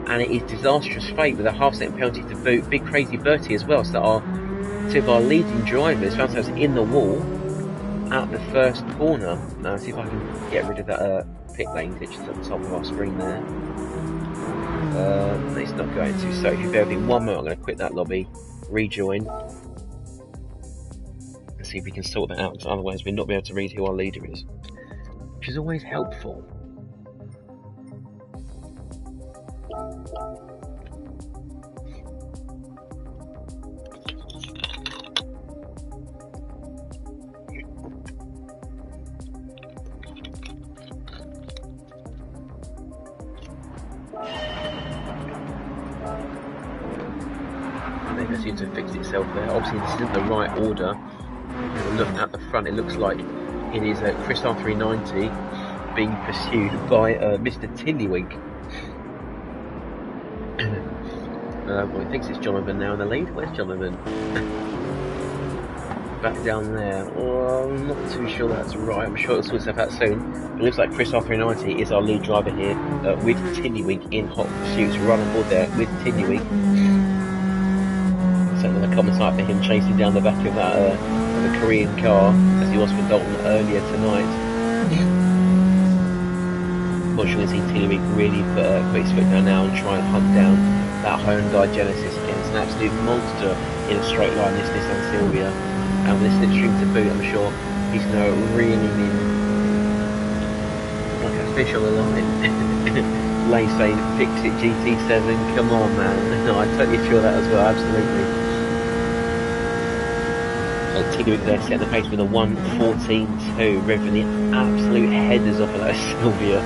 Speaker 1: and it is disastrous fate with a half-second penalty to boot. Big crazy Bertie as well. So our 2 of our leading drivers found themselves in the wall at the first corner. Now see if I can get rid of that pit lane glitch at the top of our screen there. It's not going to. So if you bear with me 1 moment, I'm going to quit that lobby, rejoin, and see if we can sort that out. Because otherwise, we'll not be able to read who our leader is, which is always helpful. It seems to have fixed itself there. Obviously this isn't the right order. Look at the front, it looks like it is Chris R390 being pursued by Mr. Tiddlywink. Well, he thinks it's Jonathan now in the lead. Where's Jonathan? Back down there. Oh, I'm not too sure that's right. I'm sure it'll sort itself out soon. It looks like Chris R390 is our lead driver here with Tiddlywink in hot pursuit. We're on board there with Tiddlywink. Another common sight for him chasing down the back of that of a Korean car as he was for Dalton earlier tonight. Not sure to see Tiddlywink really put his foot down now and try and hunt down that Hyundai Genesis again. It's an absolute monster in a straight line, this Nissan Silvia, and with a slipstream to boot, I'm sure he's going to reel him in like a fish on the line. Lane saying, fix it GT7, come on man. No, I totally feel that as well, absolutely. So Tiddlywink there setting the pace with a 1:14.2, revving the absolute headers off of that Silvia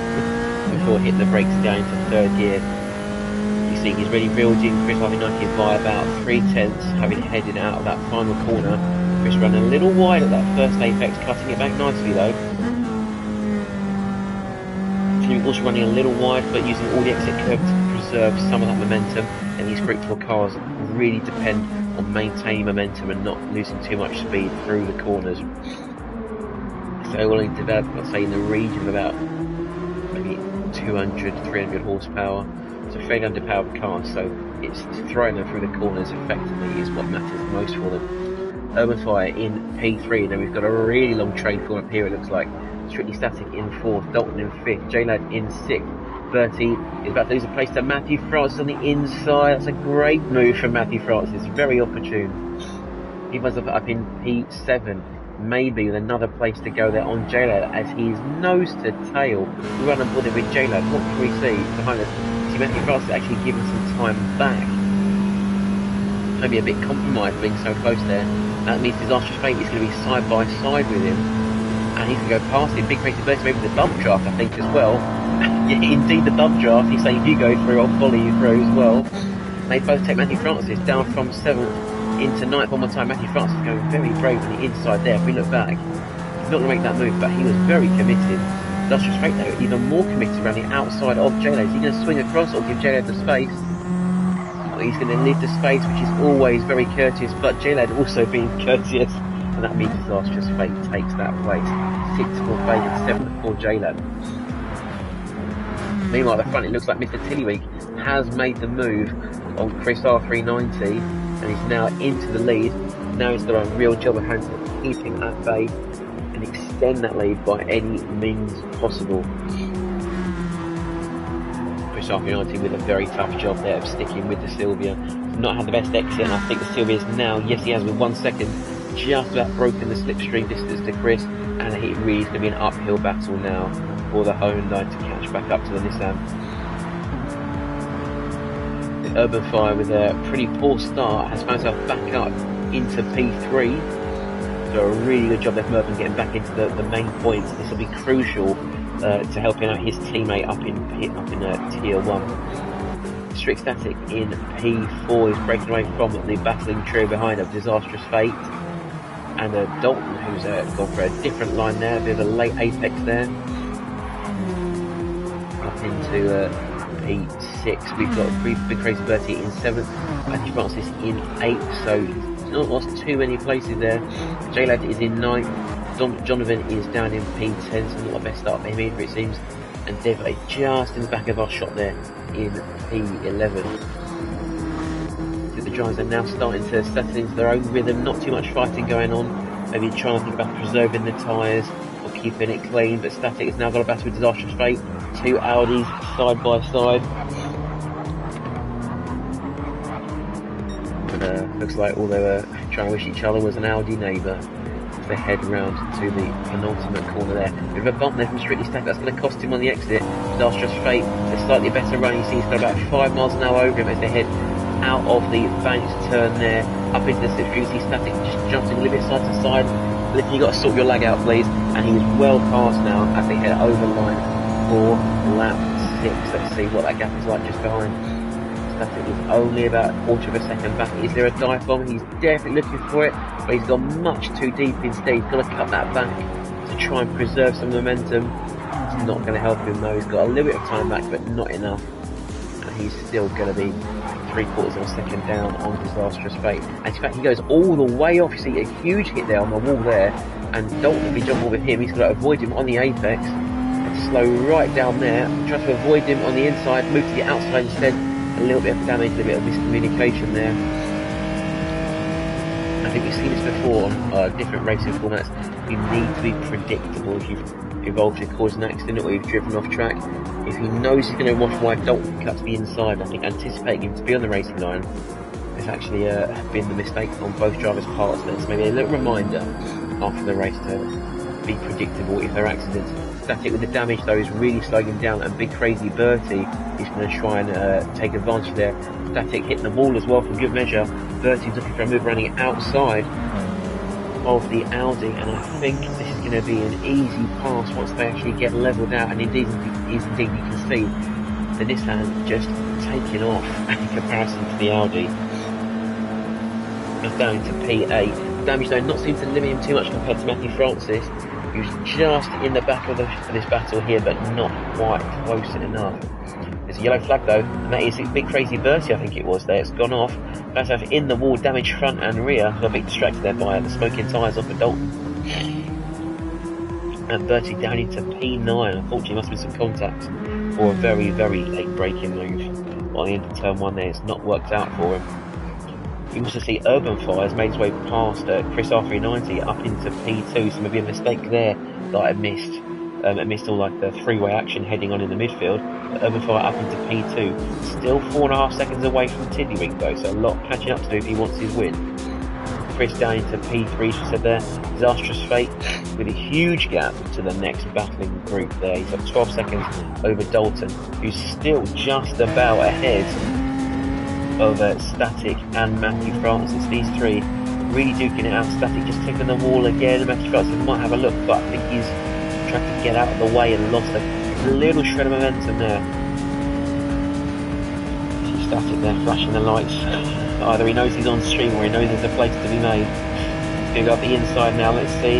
Speaker 1: before hitting the brakes down into 3rd gear. You see he's really reeled in Chris R390 by about 3/10, having headed out of that final corner. Chris running a little wide at that first apex, cutting it back nicely though. also running a little wide, but using all the exit curve to preserve some of that momentum. And these Group 4 cars really depend on maintaining momentum and not losing too much speed through the corners. So we'll only develop, let's say, in the region of about maybe 200, 300 horsepower. It's a fairly underpowered car, so it's throwing them through the corners effectively is what matters most for them. Urban Fire in P3, and then we've got a really long trade form up here, it looks like. Strictly Static in 4th, Dalton in 5th, J-Lad in 6th. Bertie is about to lose a place to Matthew Francis on the inside. That's a great move from Matthew Francis, very opportune. He was up in P7, maybe with another place to go there on J-Lad as he's nose to tail. We run on board there with J-Lad. What can we see behind us? See Matthew Francis actually giving some time back. Maybe a bit compromised being so close there. That means Disastrous Fate is going to be side by side with him. And he can go past him. Big crazy burst, maybe the bump draft, I think, as well. Yeah, indeed, the bump draft. He's saying if you go through, I'll follow you through as well. They both take Matthew Francis down from 7th into 9th. One more time, Matthew Francis going very brave on the inside there. If we look back, he's not going to make that move, but he was very committed. Disastrous Fate, though, even more committed around the outside of J-Lad. Is he going to swing across or give J-Lad the space? Well, he's going to leave the space, which is always very courteous, but J-Lad also being courteous. And that means Disastrous Fate takes that place. 6th for Vegas, 7th for J-Lad. Meanwhile, at the front, it looks like Mr. Tillywig has made the move on Chris R390 and he's now into the lead. Now he's got a real job at hand of keeping at bay and extend that lead by any means possible. Chris R390 with a very tough job there of sticking with the Sylvia. Not had the best exit, and I think the Sylvia's now, yes he has with 1 second, just about broken the slipstream distance to Chris, and it really is going to be an uphill battle now for the Hyundai to catch back up to the Nissan. The Urban Fire, with a pretty poor start, has found himself back up into P3. So a really good job there from Urban getting back into the main points. This will be crucial to helping out his teammate up in Tier 1. Strict Static in P4 is breaking away from the battling trio behind of Disastrous Fate. And Dalton, who's gone for a different line there, a bit of a late apex there. Up into P6, we've got Big Crazy Bertie in 7th, Matthew Francis in 8th, so he's not lost too many places there. J-Lad is in 9th, Jonathan is down in P10, so not the best start for him either, it seems. And Dev just in the back of our shot there in P11. The drivers are now starting to settle into their own rhythm, not too much fighting going on, maybe trying to think about preserving the tyres or keeping it clean, but Static has now got a battle with Disastrous Fate, 2 Audis side by side. But looks like all they were trying to wish each other was an Audi neighbour as they head round to the penultimate corner there. Bit of a bump there from Strictly Static, that's going to cost him on the exit. Disastrous Fate, a slightly better run, you see he's got about 5 miles an hour over him as they head out of the banked turn there, up into the slipstream. See Static just jumping a little bit side to side. But you've got to sort your lag out, please. And he is well past now as they head over line for lap 6. Let's see what that gap is like just behind. Static is only about a quarter of a second back. Is there a dive bomb? He's definitely looking for it, but he's gone much too deep instead. He's got to cut that back to try and preserve some momentum. It's not going to help him though. He's got a little bit of time back, but not enough. And he's still going to be 3/4 of a second down on Disastrous Fate. And in fact, he goes all the way off. You see a huge hit there on the wall there, and Dalton will be jumping with him. He's got to avoid him on the apex and slow right down there. Try to avoid him on the inside, move to the outside instead. A little bit of damage, a little bit of miscommunication there. I think we've seen this before on different racing formats. You need to be predictable if you've involved to cause an accident or you've driven off track. If he knows he's going to watch wide, Dalton cut to the inside. I think anticipating him to be on the racing line has actually been the mistake on both drivers' parts there. So maybe a little reminder after the race to be predictable if there are accidents. Static with the damage though is really slowing him down, and Big Crazy Bertie is going to try and take advantage there. Static hitting the wall as well for good measure. Bertie's looking for a move running outside of the Audi, and I think this is going to be an easy pass once they actually get levelled out, and indeed you can see the Nissan just taking off in comparison to the Audi. Now down to P8. Damage though not seem to limit him too much compared to Matthew Francis, who's just in the back of this battle here, but not quite close enough. There's a yellow flag though, and that is a big crazy Bertie, I think it was there. It's gone off. That's in the wall, damaged front and rear. Got a bit distracted there by the smoking tyres off of Dalton. And Bertie down into P9. Unfortunately, must have been some contact for a very, very late braking move. On the end of turn 1 there, it's not worked out for him. You also see Urban Fires made his way past Chris R390 up into P2, so maybe a mistake there that I missed. I missed all like the three-way action heading on in the midfield. But Urban Fire up into P2, still 4.5 seconds away from Tiddlywink though, so a lot catching up to do if he wants his win. Chris down into P3, she said there, disastrous fate, with a huge gap to the next battling group there. He's got 12 seconds over Dalton, who's still just about ahead of Static and Matthew Francis. These three really duking it out. Static just clipping the wall again. Matthew Francis might have a look, but I think he's trying to get out of the way and lost a little shred of momentum there. Static there flashing the lights. Either he knows he's on stream or he knows there's a place to be made. He's going to go up the inside now, let's see.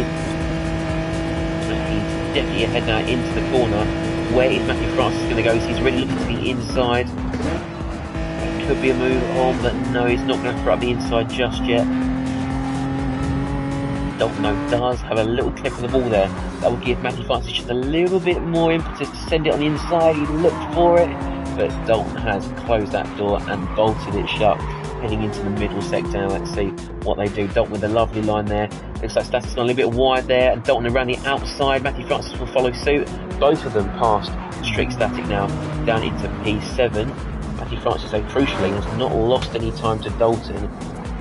Speaker 1: He's definitely ahead now into the corner. Where is Matthew Francis going to go? So he's really looking to the inside. Could be a move on, but no, he's not going to throw up the inside just yet. Dalton does have a little clip of the ball there. That will give Matthew Francis just a little bit more impetus to send it on the inside. He looked for it, but Dalton has closed that door and bolted it shut. Heading into the middle sector, let's see what they do. Dalton with a lovely line there. Looks like Static's gone a little bit wide there, and Dalton around the outside. Matthew Francis will follow suit. Both of them past Strict Static now, down into P7. Matthew Francis, crucially, has not lost any time to Dalton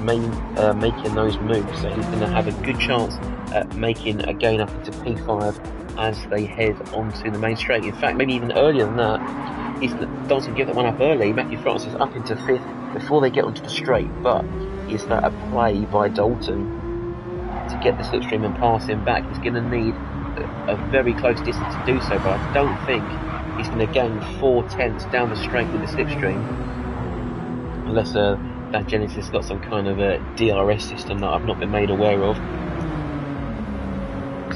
Speaker 1: making those moves, so he's going to have a good chance at making a gain up into P5 as they head onto the main straight. In fact, maybe even earlier than that. Dalton give that one up early. Matthew Francis up into 5th before they get onto the straight, but is that a play by Dalton to get the slipstream and pass him back? He's going to need a very close distance to do so, but I don't think he's going to gain 4/10 down the straight with the slipstream, unless that Genesis got some kind of a DRS system that I've not been made aware of.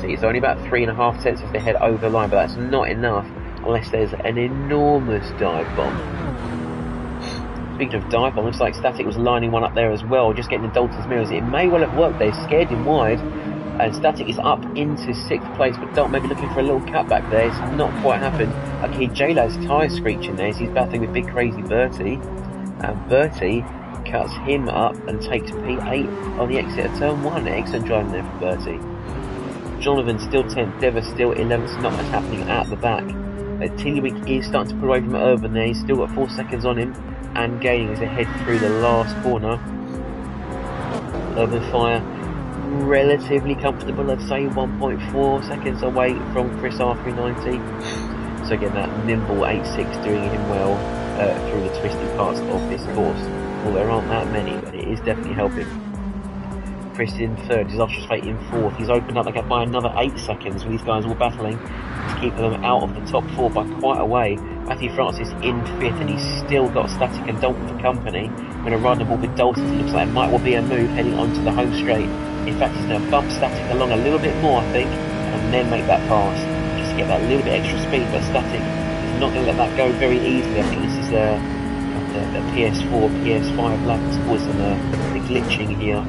Speaker 1: See, it's only about 3.5 tenths as they head over the line, but that's not enough unless there's an enormous dive bomb. Speaking of dive bomb, looks like Static was lining one up there as well, just getting in Dalton's mirrors. It may well have worked, they scared him wide, and Static is up into 6th place, but Dalton may be looking for a little cutback there. It's not quite happened. I can hear J-Lad's tyres screeching there as he's battling with big crazy Bertie, and Bertie cuts him up and takes P8 on the exit of turn 1. Excellent driving there for Bertie. Jonathan still 10th, Dever still 11th, not much happening at the back. Tiddlywink is starting to pull away from Urban there, he's still got 4 seconds on him, and gaining as they head through the last corner. Urban Fire relatively comfortable, I'd say 1.4 seconds away from Chris R390. So again, that nimble 8.6 doing him well through the twisty parts of this course. Well, there aren't that many, but it is definitely helping. Chris in 3rd, Disastrous Fate in 4th. He's opened up the gap by another 8 seconds with these guys all battling to keep them out of the top 4 by quite a way. Matthew Francis in 5th, and he's still got Static and Dalton for company. I'm going to ride the ball with Dalton. It looks like it might well be a move heading onto the home straight. In fact, he's going to bump Static along a little bit more, I think, and then make that pass just to get that little bit extra speed. But Static is not going to let that go very easily. I think this is the PS4, PS5 lap causing the glitching here.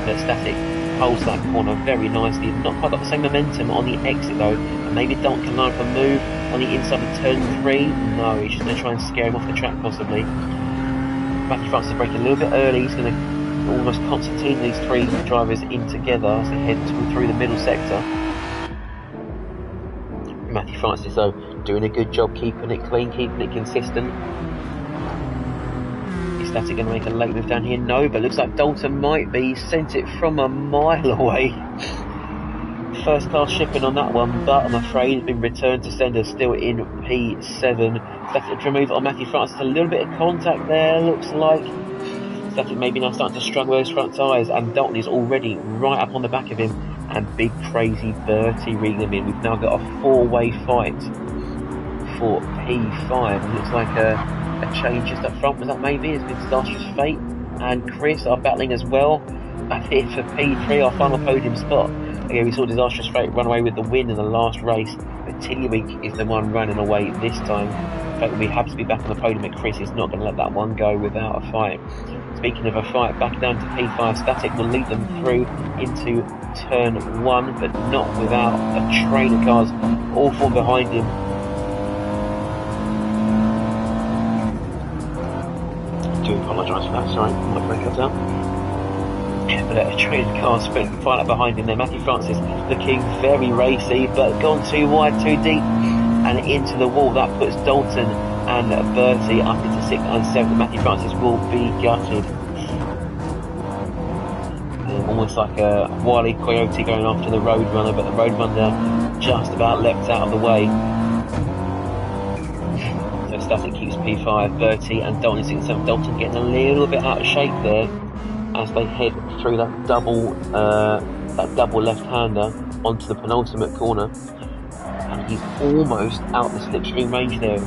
Speaker 1: But Static holds that corner very nicely. Not quite got the same momentum on the exit though. And maybe Dalton can line up a move on the inside of turn 3. No, he's just going to try and scare him off the track possibly. Matthew Francis is braking a little bit early. He's going to almost concertina these 3 drivers in together as they head through the middle sector. Matthew Francis though doing a good job keeping it clean, keeping it consistent. Is Static going to make a late move down here? No, but looks like Dalton might be. He sent it from a mile away. First class shipping on that one, but I'm afraid it's been returned to sender, still in P7. Static to remove on Matthew Francis, a little bit of contact there, looks like. Static maybe now starting to struggle with those front tyres, and Dalton is already right up on the back of him, and big crazy Bertie reading him in. We've now got a 4-way fight for P5. It looks like a change just up front, was that maybe? It's been Disastrous Fate and Chris are battling as well. Back here for P3, our final podium spot. Again, we saw Disastrous Fate run away with the win in the last race, but Tiddlywink is the one running away this time. Fate will be happy to be back on the podium, but Chris is not going to let that one go without a fight. Speaking of a fight, back down to P5, Static will lead them through into turn 1, but not without a train of cars all from behind him. I do apologise for that, sorry, my phone cut out. But a train of cars spent far out behind him there. Matthew Francis looking very racy, but gone too wide, too deep, and into the wall. That puts Dalton and Bertie up into 6th and 7th. Matthew Francis will be gutted. Almost like a Wile E. Coyote going after the Roadrunner, but the Roadrunner just about leapt out of the way. So Static keeps P5, Bertie and Dalton in 6th and 7th. Dalton getting a little bit out of shape there as they head through that double left-hander onto the penultimate corner. And he's almost out the slipstream range there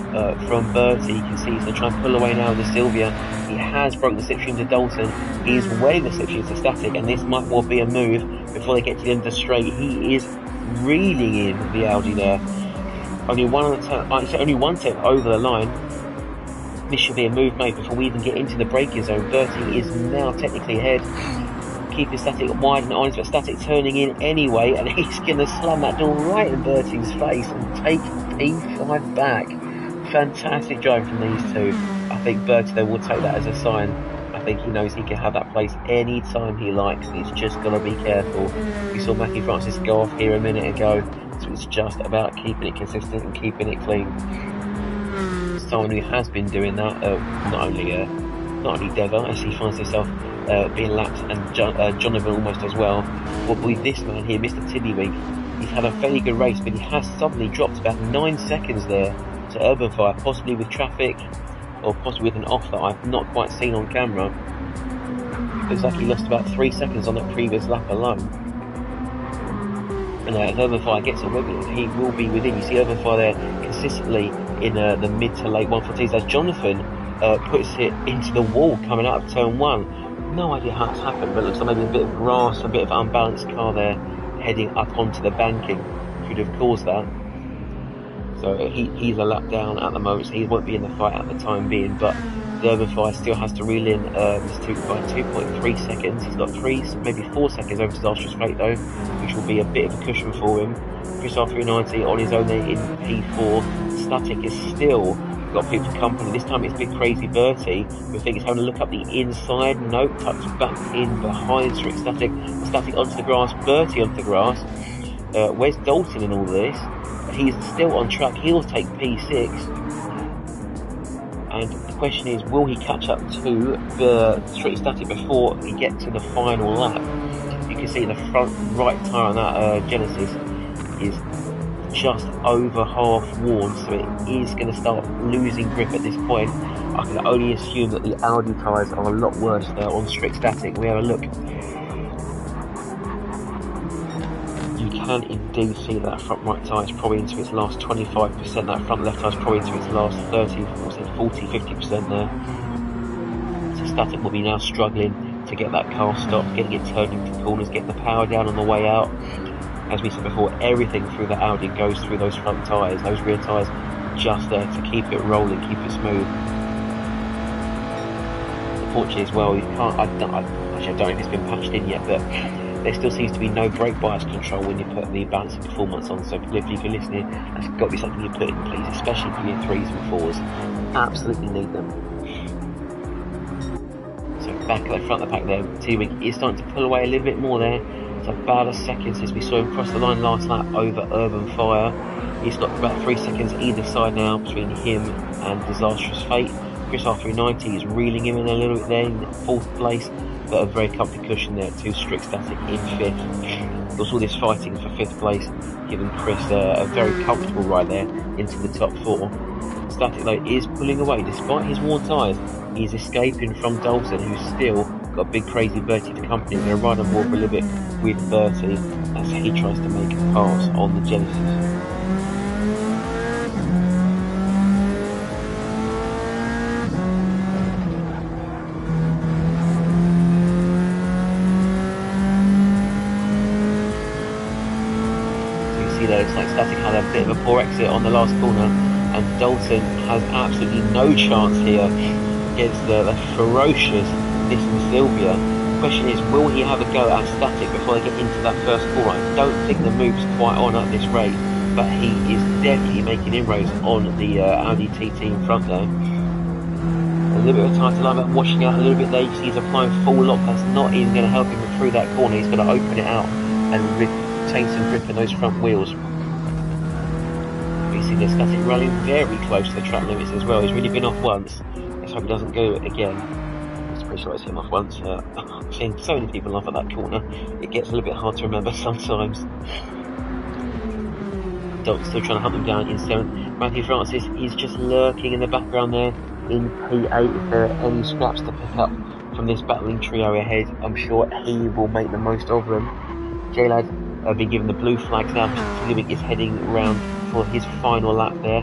Speaker 1: from Bertie. You can see he's going to try and pull away now with the Sylvia. He has broken the slipstream to Dalton. He's wedding the slipstream to Static, and this might well be a move before they get to the end of the straight. He is reeling in the Audi there. Only one tenth over the line. This should be a move made before we even get into the braking zone. Bertie is now technically ahead. Keeping Static wide and honest, but Static turning in anyway, and he's going to slam that door right in Bertie's face and take P5 back. Fantastic drive from these two. I think Bertie, though, will take that as a sign. I think he knows he can have that place any time he likes. He's just got to be careful. We saw Matthew Francis go off here a minute ago, so it's just about keeping it consistent and keeping it clean. Someone who has been doing that, not only Dever, as he finds himself being lapped, and Jonathan almost as well. But with this man here, Mr. Tiddlywink, he's had a fairly good race, but he has suddenly dropped about 9 seconds there to Urban Fire, possibly with traffic, or possibly with an off that I've not quite seen on camera. Looks like he lost about 3 seconds on that previous lap alone. And as Urban Fire gets a wiggle, he will be within. You see Urban Fire there consistently in the mid to late 140s as Jonathan puts it into the wall coming out of turn 1. No idea how it's happened, but it looks like maybe a bit of grass, a bit of unbalanced car there heading up onto the banking could have caused that. So he's a lap down at the moment, so he won't be in the fight at the time being, but the Urban Fire still has to reel in this by 2.3 seconds. He's got 3, maybe 4 seconds over Disastrous Fate though, which will be a bit of a cushion for him. Chris R390 on his own there in P4. Static is still got people to company. This time it's Big Crazy Bertie, who I think is having a look up the inside. Nope, tucks back in behind Strict Static. Static onto the grass, Bertie onto the grass. Where's Dalton in all this? He's still on track. He'll take P6. And the question is, will he catch up to the Strict Static before he gets to the final lap? You can see the front right tyre on that Genesis is just over half worn, so it is going to start losing grip at this point. I can only assume that the Audi tyres are a lot worse there on Strict Static. We have a look. You can indeed see that front right tyre is probably into its last 25%, that front left tyre is probably into its last 30, 40, 50% there. So Static will be now struggling to get that car stopped, getting it turned into corners, getting the power down on the way out. As we said before, everything through the Audi goes through those front tyres, those rear tyres just there to keep it rolling, keep it smooth. Unfortunately as well, you can't, I don't know if it's been patched in yet, but there still seems to be no brake bias control when you put the balance of performance on, so if you're listening, that's got to be something you put in place, especially for your 3s and 4s. Absolutely need them. So back at the front of the pack there, T-Wing is starting to pull away a little bit more there. It's about a second since we saw him cross the line last lap over Urban Fire. He's got about 3 seconds either side now between him and Disastrous Fate. Chris R390 is reeling him in a little bit there in 4th place, but a very comfy cushion there to Strict Static in 5th. There's all this fighting for 5th place, giving Chris a very comfortable ride there into the top 4. Static though is pulling away despite his worn tyres. He's escaping from Dalton, who's still got Big Crazy Bertie to company. We're going to ride on board for a little bit with Bertie as he tries to make a pass on the Genesis. it on the last corner, and Dalton has absolutely no chance here against the ferocious Nissan Silvia. The question is, will he have a go at Static before they get into that first corner? I don't think the move's quite on at this rate, but he is definitely making inroads on the Audi TT in front there. A little bit of time to line up, washing out a little bit there. You see he's applying full lock. That's not even going to help him through that corner. He's going to open it out and retain some grip in those front wheels. You see the Static running very close to the track limits as well. He's really been off once. Let's hope he doesn't go again. I'm pretty sure I see him off once. I've seen so many people off at that corner. It gets a little bit hard to remember sometimes. Doc's still trying to hunt them down in 7th. Matthew Francis is just lurking in the background there in P8. If there are any scraps to pick up from this battling trio ahead, I'm sure he will make the most of them. J-Lad have been given the blue flags now. Ludwig is heading round for his final lap there.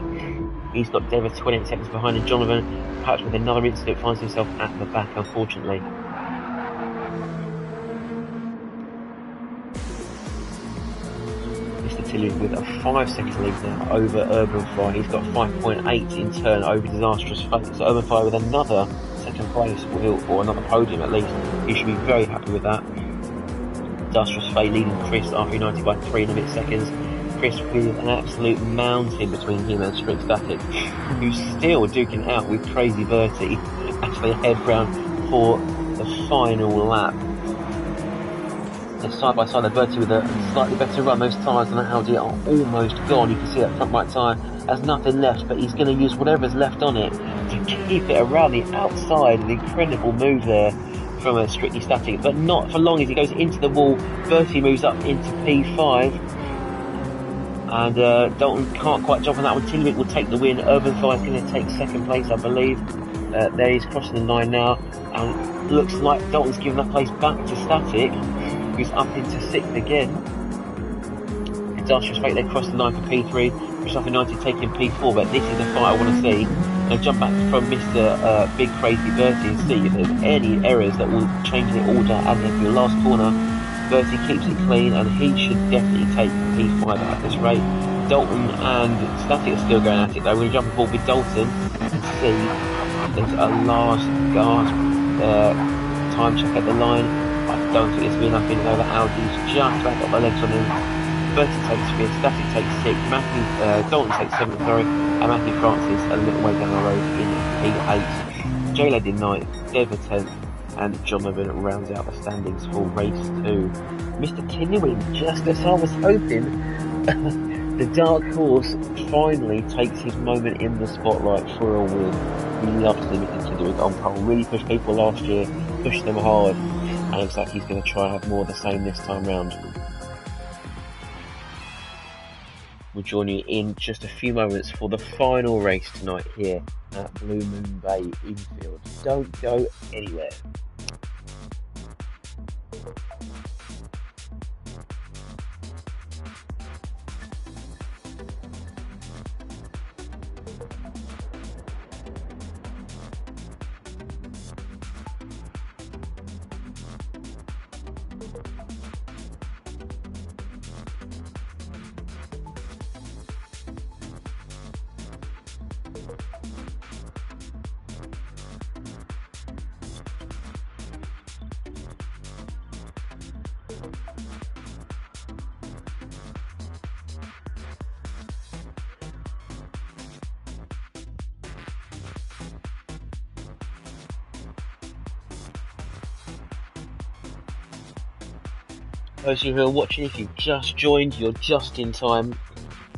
Speaker 1: He's got Dever 28 seconds behind, and Jonathan, perhaps with another incident, finds himself at the back, unfortunately. Mr. Tilley with a 5 seconds lead now over Urban Fire. He's got 5.8 in turn over Disastrous Fate. So Urban Fire with another second place, or another podium at least. He should be very happy with that. Disastrous Fate leading Chris after United by 3.5 seconds. Chris with an absolute mountain between him and Strict Static, who's still duking out with Crazy Bertie as they head round for the final lap. They're side by side. Bertie with a slightly better run. Those tyres on that Audi are almost gone. You can see that front right tyre has nothing left, but he's going to use whatever's left on it to keep it around the outside. An incredible move there from a Strictly Static, but not for long as he goes into the wall. Bertie moves up into P5. And Dalton can't quite jump on that one. Tillich will take the win. Urban Fire is going to take second place, I believe. There he's crossing the line now. And looks like Dalton's giving that place back to Static, who's up into 6th again. Disastrous Fate, they cross the line for P3. Christopher United taking P4, but this is the fight I want to see. I'll jump back from Mr. Big Crazy Bertie and see if there's any errors that will change the order as they do the last corner. Bertie keeps it clean, and he should definitely take P5 at this rate. Dalton and Static are still going at it though. We're going to jump aboard with Dalton and see if there's a last gasp time check at the line. I don't think it's been enough in there. The Audi's just about got the legs on him. Bertie takes 5th, Static takes 6th, Dalton takes 7th, sorry, and Matthew Francis a little way down the road in P8. J-Led in 9th, Dever 10th, and Jonathan rounds out the standings for race 2. Mr. Tinwin, just as I was hoping, the dark horse finally takes his moment in the spotlight for a win. We love to see Mr. Tinwin on pole, really pushed people last year, pushed them hard, and it looks like he's going to try and have more of the same this time round. We'll join you in just a few moments for the final race tonight here at Blue Moon Bay Infield. Don't go anywhere. Those of you who are watching, if you've just joined, you're just in time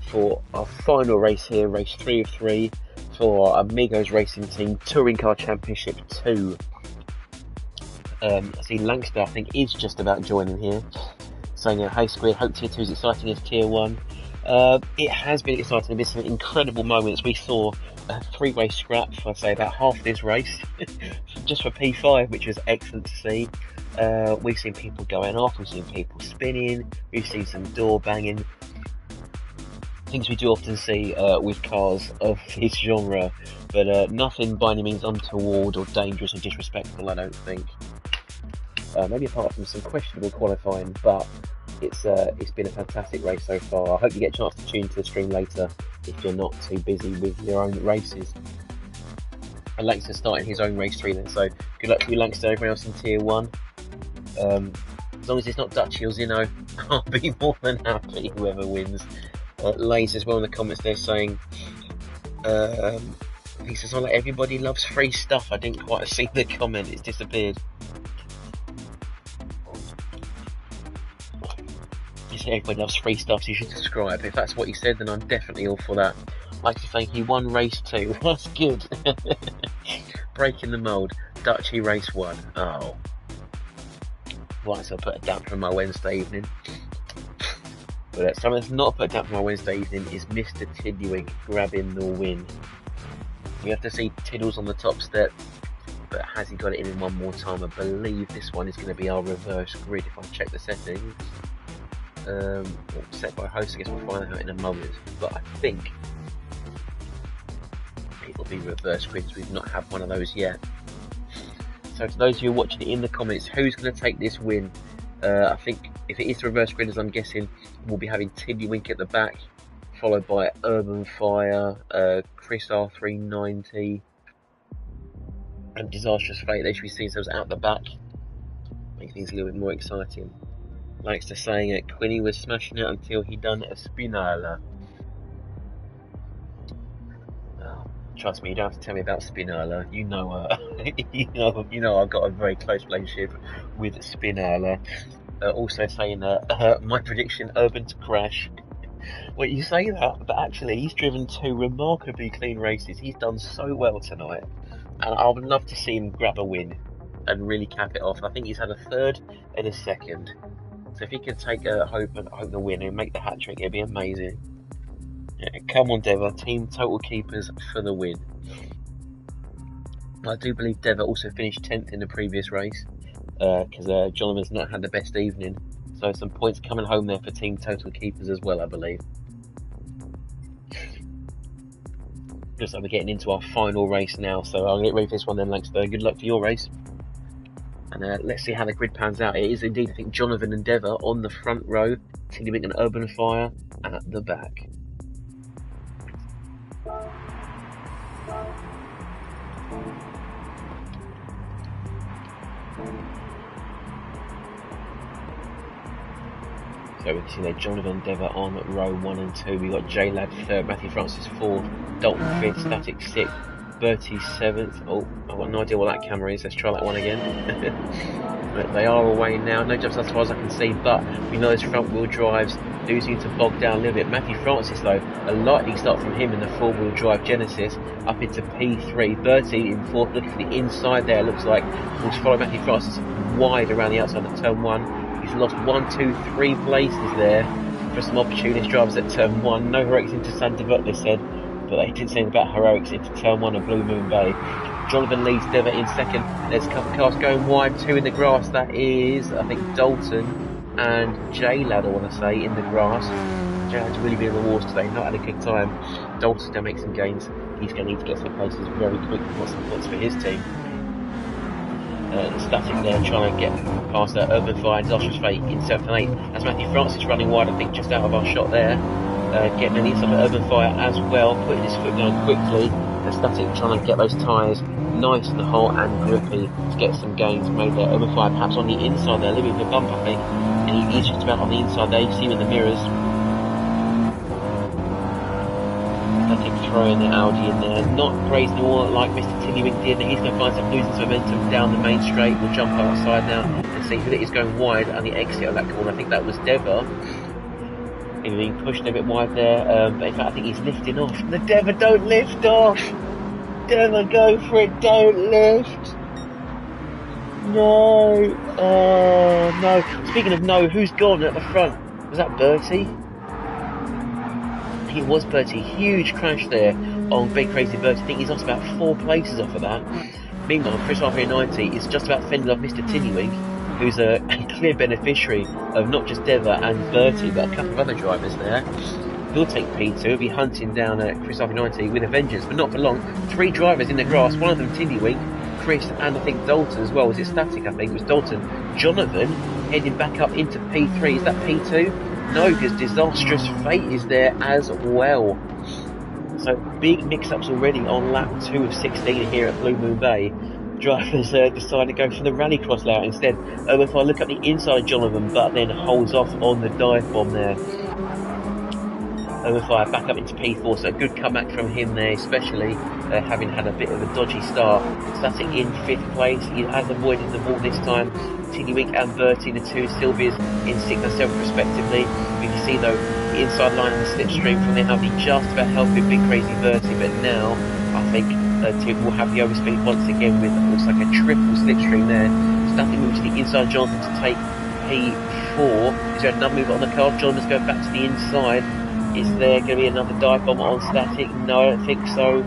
Speaker 1: for our final race here, race 3 of 3 for our Amigos Racing Team Touring Car Championship 2. I see Langster, I think, is just about joining here, saying, hey Squid, hope Tier 2 is exciting as Tier 1. It has been exciting. There's been some incredible moments. We saw a 3-way scrap for, I'd say, about half this race, just for P5, which was excellent to see. We've seen people going off, we've seen people spinning, we've seen some door banging. Things we do often see with cars of this genre, but nothing by any means untoward or dangerous or disrespectful, I don't think. Maybe apart from some questionable qualifying, but it's been a fantastic race so far. I hope you get a chance to tune to the stream later if you're not too busy with your own races. And Langston's starting his own race 3 then, so good luck to you, Langston, everyone else in Tier 1. As long as it's not Dutchy or Zino, I'll be more than happy whoever wins. Lays as well in the comments there saying, he says, like, everybody loves free stuff. I didn't quite see the comment, it's disappeared. He said everybody loves free stuff, so you should subscribe. If that's what he said, then I'm definitely all for that. Like to think he won race 2. That's good. Breaking the mould. Dutchy race 1. Oh. Right, so I put a damper on my Wednesday evening. But something that's not put a damper on my Wednesday evening is Mr. Tiddywink grabbing the win. We have to see Tiddles on the top step, but has he got it in one more time? I believe this one is going to be our reverse grid if I check the settings. Set by host, I guess we'll find out in a moment. But I think it'll be reverse grid as we've not had one of those yet. So to those of you watching it in the comments, who's going to take this win? I think if it is the reverse grid, as I'm guessing, we'll be having Tiddywink at the back, followed by Urban Fire, Chris R390, and Disastrous Fate. They should be seeing themselves out the back, make things a little bit more exciting. Likes to saying it, Quinny was smashing it until he done a Spinala. Oh, trust me, you don't have to tell me about Spinala. You know, you know, I've got a very close relationship with Spinala. Also saying my prediction: Urban to crash. Well, you say that, but actually, he's driven 2 remarkably clean races. He's done so well tonight, and I would love to see him grab a win and really cap it off. I think he's had a 3rd and a 2nd. So if he can take hope the win and make the hat trick, it'd be amazing. Yeah, come on, Deva, team total keepers for the win. I do believe Deva also finished 10th in the previous race because Jonathan's not had the best evening. So some points coming home there for team total keepers as well, I believe. Looks like we're getting into our final race now, so I'll get ready for this one then, Langston. Good luck for your race. And let's see how the grid pans out. It is indeed, I think, Jonathan and Deva on the front row, Tiddywink and Urban Fire at the back. So we can see there Jonathan and Deva on row 1 and 2. We've got J-Lad 3rd, Matthew Francis 4th, Dalton 5th, Static 6th, Bertie 7th. Oh, I've got no idea what that camera is. Let's try that one again. But they are away now. No jumps as far as I can see, but we know those front wheel drives do seem to bog down a little bit. Matthew Francis, though, a lightning start from him in the 4-wheel drive Genesis up into P3. Bertie in 4th, looking for the inside there. Looks like we'll follow Matthew Francis wide around the outside of turn 1. He's lost 1, 2, 3 places there for some opportunist drivers at turn 1. No heroics into Santa Bert, they said, but they did say about heroics into turn 1 of Blue Moon Bay. Jonathan leads Deva in 2nd. There's a couple of cars going wide, 2 in the grass. That is, I think, Dalton and J-Lad, I want to say, in the grass. J-Lad's really been in the wars today, not had a good time. Dalton's going to make some gains. He's going to need to get some places very quickly, got some points for his team. Static there, trying to get past Urban Fire and Disastrous Fate in 7th and 8th. That's Matthew Francis running wide, I think, just out of our shot there. Getting an inside of Urban Fire as well, putting his foot down quickly. And Static trying to get those tyres nice and hot and grippy to get some gains made there. Urban Fire perhaps on the inside there, a little bit of a bump, I think. And he's just about on the inside there, you see him in the mirrors. Static throwing the Audi in there, not grazing the wall like Mr. Tiddywink did. He's going to find some losing some momentum down the main straight. We'll jump outside now and see who it is going wide on the exit of that corner. I think that was Deva. He's being pushed a bit wide there, but in fact I think he's lifting off. The Deva, don't lift off! Deva, go for it, don't lift! No! Oh no. Speaking of no, who's gone at the front? Was that Bertie? It was Bertie. Huge crash there on Big Crazy Bertie. I think he's lost about 4 places off of that. Meanwhile, Chris R390 is just about fending off Mr. Tiddywink, who's a clear beneficiary of not just Deva and Bertie, but a couple of other drivers there. He'll take P2, he'll be hunting down Chris R390 with a vengeance, but not for long. 3 drivers in the grass, one of them Tiddywink. Chris and I think Dalton as well. Was it Static? I think it was Dalton. Jonathan heading back up into P3. Is that P2? No, because Disastrous Fate is there as well. So big mix-ups already on lap 2 of 16 here at Blue Moon Bay. Drivers decided to go for the rallycross layout instead. If I look at the inside of Jonathan, but then holds off on the dive bomb there. Overfire back up into P4, so a good comeback from him there, especially having had a bit of a dodgy start. Static in 5th place, he has avoided the wall this time. Tiddywink and Bertie, the two Sylvias, in 6th and 7th respectively. You can see though, the inside line and the slipstream from there, he just about helped with Big Crazy Bertie, but now I think Tim will have the overspeed once again with what looks like a triple slipstream there. Static moves to the inside, Jonathan to take P4. Is there another move on the car? Jonathan's going back to the inside. Is there going to be another dive bomb on Static? No, I don't think so.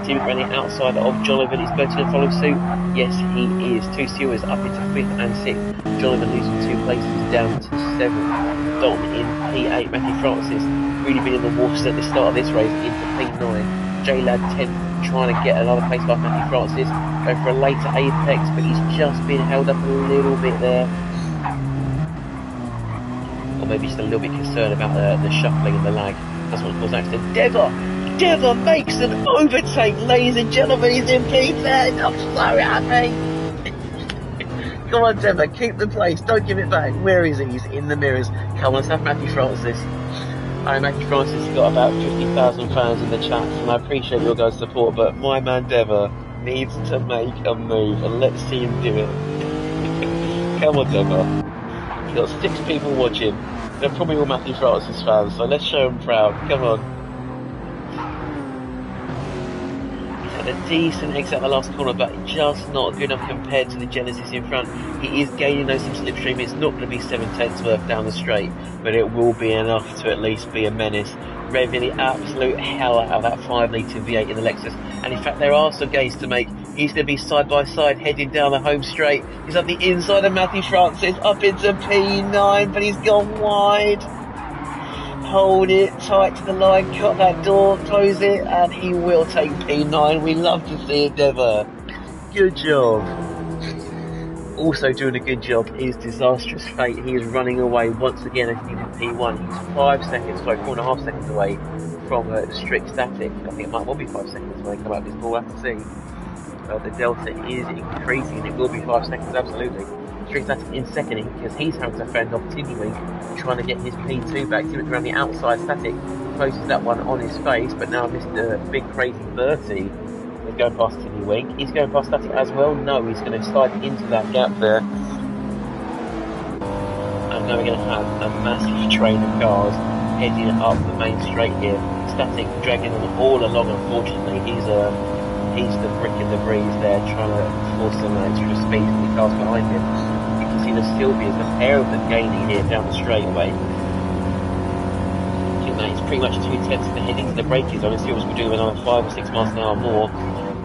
Speaker 1: Tim running outside of Jonathan. Is Bertie going to follow suit? Yes, he is. Two Steelers up into 5th and 6th. Jonathan losing 2 places down to 7th. Dalton in P8. Matthew Francis really been in the waters at the start of this race into P9. J-Lad 10th, trying to get another place by Matthew Francis. Going for a later apex, but he's just been held up a little bit there. Or maybe just a little bit concerned about the shuffling and the lag. That's what caused accident. Dever makes an overtake, ladies and gentlemen. He's in P10. I'm so happy. Come on, Dever, keep the place. Don't give it back. Where is he? He's in the mirrors. Come on, let's have Matthew Francis. Matthew Francis has got about 50,000 fans in the chat, and I appreciate your guys' support, but my man Dever needs to make a move, and let's see him do it. Come on, Dever. You've got 6 people watching. They're probably all Matthew Francis fans, so let's show them proud. Come on. He's had a decent exit at the last corner, but just not good enough compared to the Genesis in front. He is gaining those some slipstream. It's not going to be 7/10 worth down the straight, but it will be enough to at least be a menace. Revving the absolute hell out of that 5-litre V8 in the Lexus. And in fact, there are some gains to make. He's going to be side by side heading down the home straight. He's up the inside of Matthew Francis, up into P9, but he's gone wide. Hold it tight to the line, cut that door, close it, and he will take P9. We love to see it, Dever. Good job. Also doing a good job is Disastrous Fate. He is running away once again as he's in P1. He's 4.5 seconds away from strict Static. I think it might well be 5 seconds when they come out of this ball. We'll have to see. The delta is increasing, and it will be 5 seconds, absolutely. Strict Static in second because he's having to fend off Tiddywink, trying to get his P2 back. Tiddywink around the outside. Static closes that one on his face, but now Mr. Big Crazy Bertie is going past Tiddywink. He's going past Static as well. No, he's going to slide into that gap there. And now we're going to have a massive train of cars heading up the main straight here. Static dragging them all along, unfortunately. He's the brick in the breeze there, trying to force some extra speed from the cars behind him. You can see the Sylvias, the pair of them gaining here down the straightaway. I think that is pretty much 2/10 of the heading to the brake zone. Sylvias will do another 5 or 6 miles an hour more.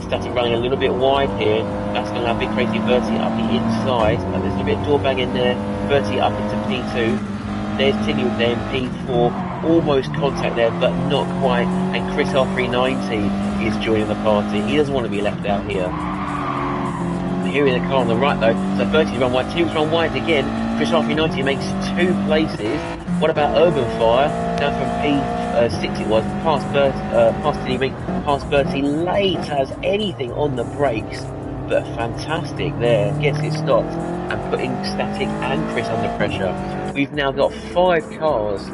Speaker 1: Static running a little bit wide here. That's going to have Big Crazy Bertie up the inside. And there's a bit of door bang in there. Bertie up into P2. There's Tiddywink there in P4. Almost contact there, but not quite. And Chris R390 is joining the party. He doesn't want to be left out here. Here in the car on the right though, so Bertie's run wide, Tiddywink run wide again. Chris R390 makes 2 places. What about Urban Fire? Down from P6 it was, past Tiddywink, past Bertie, late as anything on the brakes. But fantastic there, gets it stopped and putting Static and Chris under pressure. We've now got 5 cars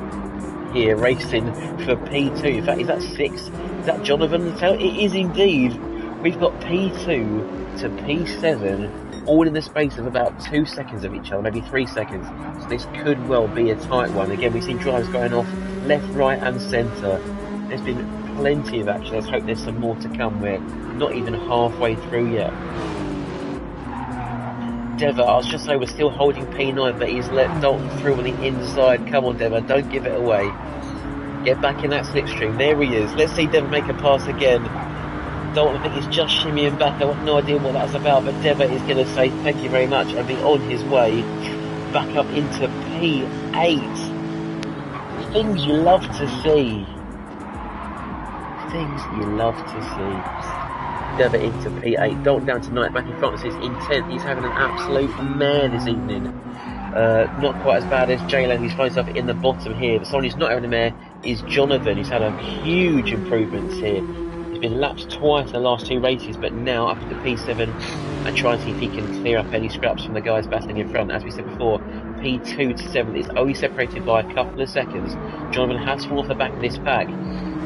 Speaker 1: here racing for P2. In fact, is that 6? Is that Jonathan the tail? It is indeed. We've got P2 to P7 all in the space of about 2 seconds of each other, maybe 3 seconds. So this could well be a tight one. Again, we've seen drivers going off left, right and centre. There's been plenty of action. Let's hope there's some more to come. We're not even halfway through yet. Dever, I was just saying we're still holding P9, but he's let Dalton through on the inside. Come on, Dever, don't give it away. Get back in that slipstream. There he is. Let's see Dever make a pass again. Dalton, I think he's just shimmying back. I have no idea what that's about, but Dever is going to say thank you very much and be on his way back up into P8. Things you love to see. Things you love to see. Dever into P8. Dalton down to 9th. Matthew Francis in 10th. He's having an absolute mare this evening. Not quite as bad as J-Lo, who's finds himself in the bottom here. But someone who's not having a mare is Jonathan, who's had a huge improvements here. He's been lapped twice in the last 2 races, but now up to P7 and try and see if he can clear up any scraps from the guys battling in front. As we said before, P2 to 7th is only separated by a couple of seconds. Jonathan has fallen off the back of this pack,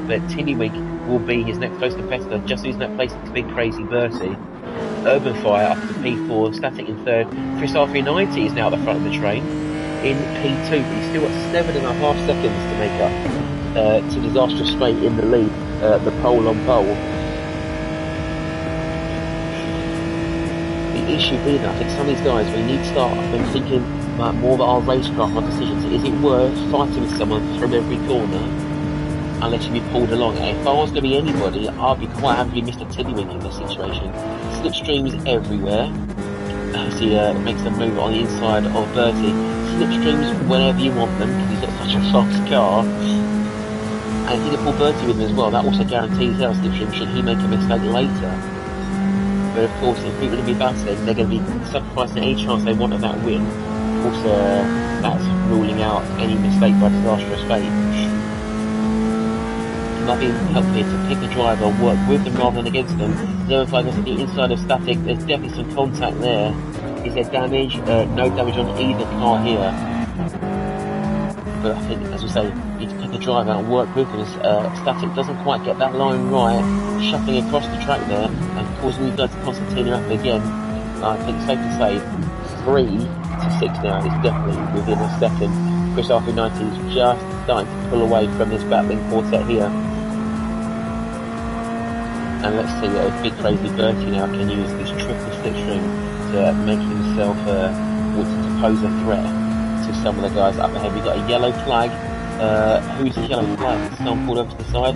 Speaker 1: but Tiddywink will be his next close competitor, just losing that place to Big Crazy Bertie. Urban Fire up to P4, Static in 3rd. Chris R390 is now at the front of the train in P2, but he's still got 7.5 seconds to make up to Disastrous Straight in the lead, the pole on pole. The issue being, I think some of these guys, we need to start thinking about more about our racecraft, our decisions. Is it worth fighting with someone from every corner and letting me pulled along? And if I was going to be anybody, I'd be quite happy to be Mr. Tiddywink in this situation. Slipstreams everywhere as he makes a move on the inside of Bertie. Slipstreams whenever you want them, because he's got such a fast car. And if he can pull Bertie with him as well, that also guarantees our slipstream should he make a mistake later. But of course, if people are going to be battling, they're going to be sacrificing any chance they want of that win. Of course, that's ruling out any mistake by Disastrous Fate. Might be helpful here to pick the driver, work with them rather than against them. Zero flag on the inside of Static, there's definitely some contact there. Is there damage? No damage on either car here. But I think, as we say, you need to pick the driver and work with them. Static doesn't quite get that line right, shuffling across the track there and causing these guys to constantly up again. I think it's safe to say 3 to 6 now is definitely within a second. Chris R390 is just starting to pull away from this battling quartet here. And let's see if Big Crazy Bertie now can use this triple slipstream to make himself to pose a threat to some of the guys up ahead. We've got a yellow flag. Who's the yellow flag? Someone pulled over to the side.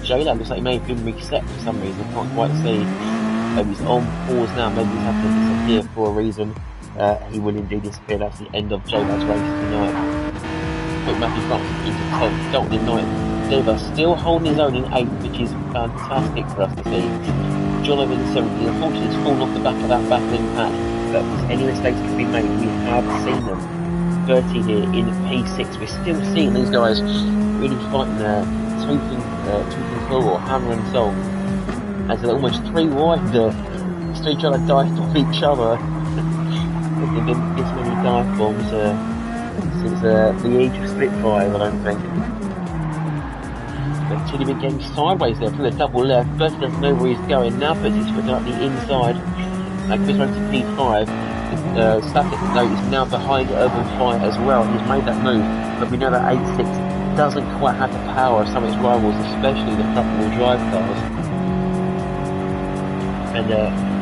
Speaker 1: J-Lo looks like he may have been reset for some reason. Can't quite see. He's on pause now. Maybe he's having to disappear for a reason. He will indeed disappear. That's the end of J-Lo's race tonight. Put Matthew Francis into 10th. Dalton in 9th. Dever still holding his own in 8th, which is fantastic for us to see. Jonathan in 7th. Unfortunately, he's fallen off the back of that battling pack. But if any mistakes can be made, we have seen them. Bertie here in P6. We're still seeing these guys really fighting tooth and claw, or hammer and saw. As they're almost 3 wide, still trying to dive bomb each other. There's been this many dive bombs since the age of Spitfire, I don't think. But Tiddywink getting sideways there from the double left. Bertie doesn't know where he's going. Now Bertie's put out the inside. Chris runs to P5. Static though is now behind Urban Fire as well. He's made that move, but we know that 8-6 doesn't quite have the power of some of its rivals, especially the front-wheel drive cars. And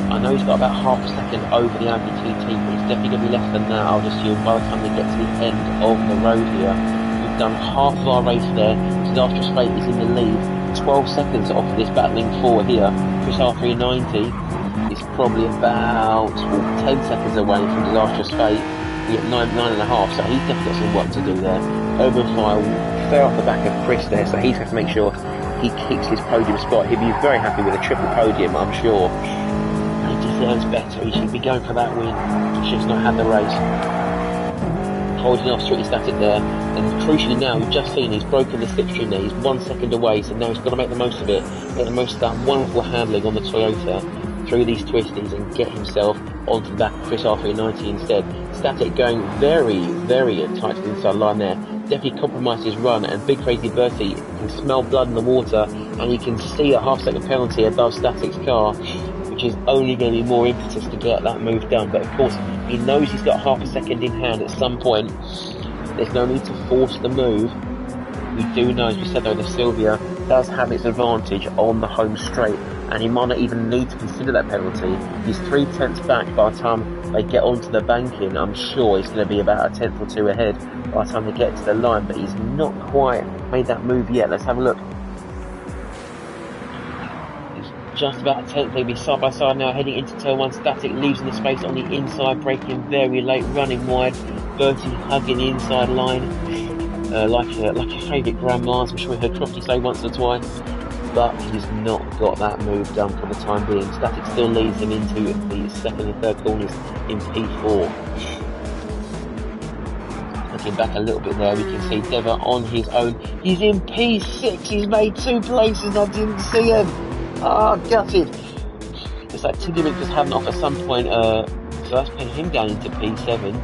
Speaker 1: I know he's got about half a second over the Audi TT, but it's definitely going to be less than that, I would assume, by the time they get to the end of the road here. We've done half of our race there. Disastrous Fate is in the lead, 12 seconds off of this battling 4 here. Chris R390 is probably about 10 seconds away from Disastrous Fate. We get 9.5, so he's definitely got some work to do there. Urban Fire fell off the back of Chris there, so he's got to make sure he keeps his podium spot. He'll be very happy with a triple podium, I'm sure. He deserves better. He should be going for that win. He's just not had the race. Holding off Strictly Static there, and crucially now we've just seen he's broken the slipstream there. He's 1 second away, so now he's got to make the most of it. Make the most of that wonderful handling on the Toyota through these twisties and get himself onto the back of Chris R390 instead. Static going very, very tight to the inside line there. Definitely compromised his run, and Big Crazy Bertie can smell blood in the water, and he can see a half-second penalty above Static's car, which is only going to be more impetus to get that move done. But of course, he knows he's got half a second in hand at some point. There's no need to force the move. We do know, as we said though, that Sylvia does have its advantage on the home straight, and he might not even need to consider that penalty. He's 3/10 back by the time they get onto the banking. I'm sure he's going to be about a 10th or 2 ahead by the time they get to the line, but he's not quite made that move yet. Let's have a look. He's just about a 10th. They'll be side by side now, heading into turn 1. Static leaves in the space on the inside, braking very late, running wide. Bertie hugging the inside line, like your favourite grandmas. I'm sure we heard Crofty say once or twice. but he's not got that move done for the time being. Static still leads him into the second and third corners in P4. Looking back a little bit there, we can see Deva on his own. He's in P6, he's made 2 places, I didn't see him. Ah, gutted. It's like Tiddlywick just having off at some point, so that's putting him down into P7.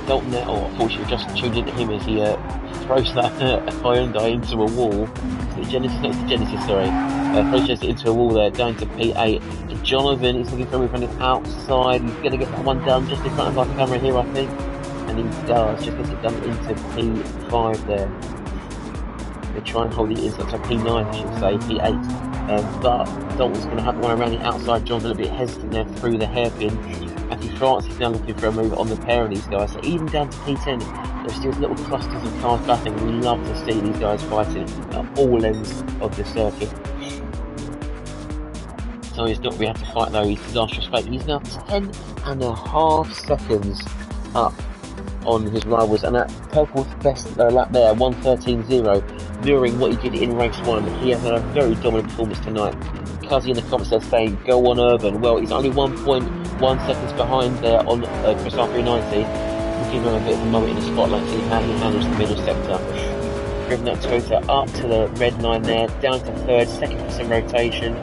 Speaker 1: Dalton there, unfortunately just tuned into him as he throws that Hyundai into a wall. Throws it into a wall there, down to P8. Jonathan is looking for a move on the outside. He's going to get that one done just in front of our camera here, I think. And he does, just gets it done into P5 there. They try and hold it inside, so P9 I should say, P8. But Dalton's going to have one around the outside. John's a little bit hesitant there through the hairpin. Matthew France is now looking for a move on the pair of these guys. So even down to P10, there's still little clusters of cars battling. We love to see these guys fighting at all ends of the circuit. So he's not, we have to fight though, he's disastrous fate. He's now 10.5 seconds up on his rivals, and that purple best lap there, 1:13.0, mirroring what he did in race 1. He has had a very dominant performance tonight. Cuzzy in the comments there saying, go on Urban. Well, he's only 1.1 seconds behind there on Christopher 390. We'll give him a bit of a moment in the spotlight, see how he handles the middle sector. Driven that Toyota up to the red line there, down to third, second for some rotation.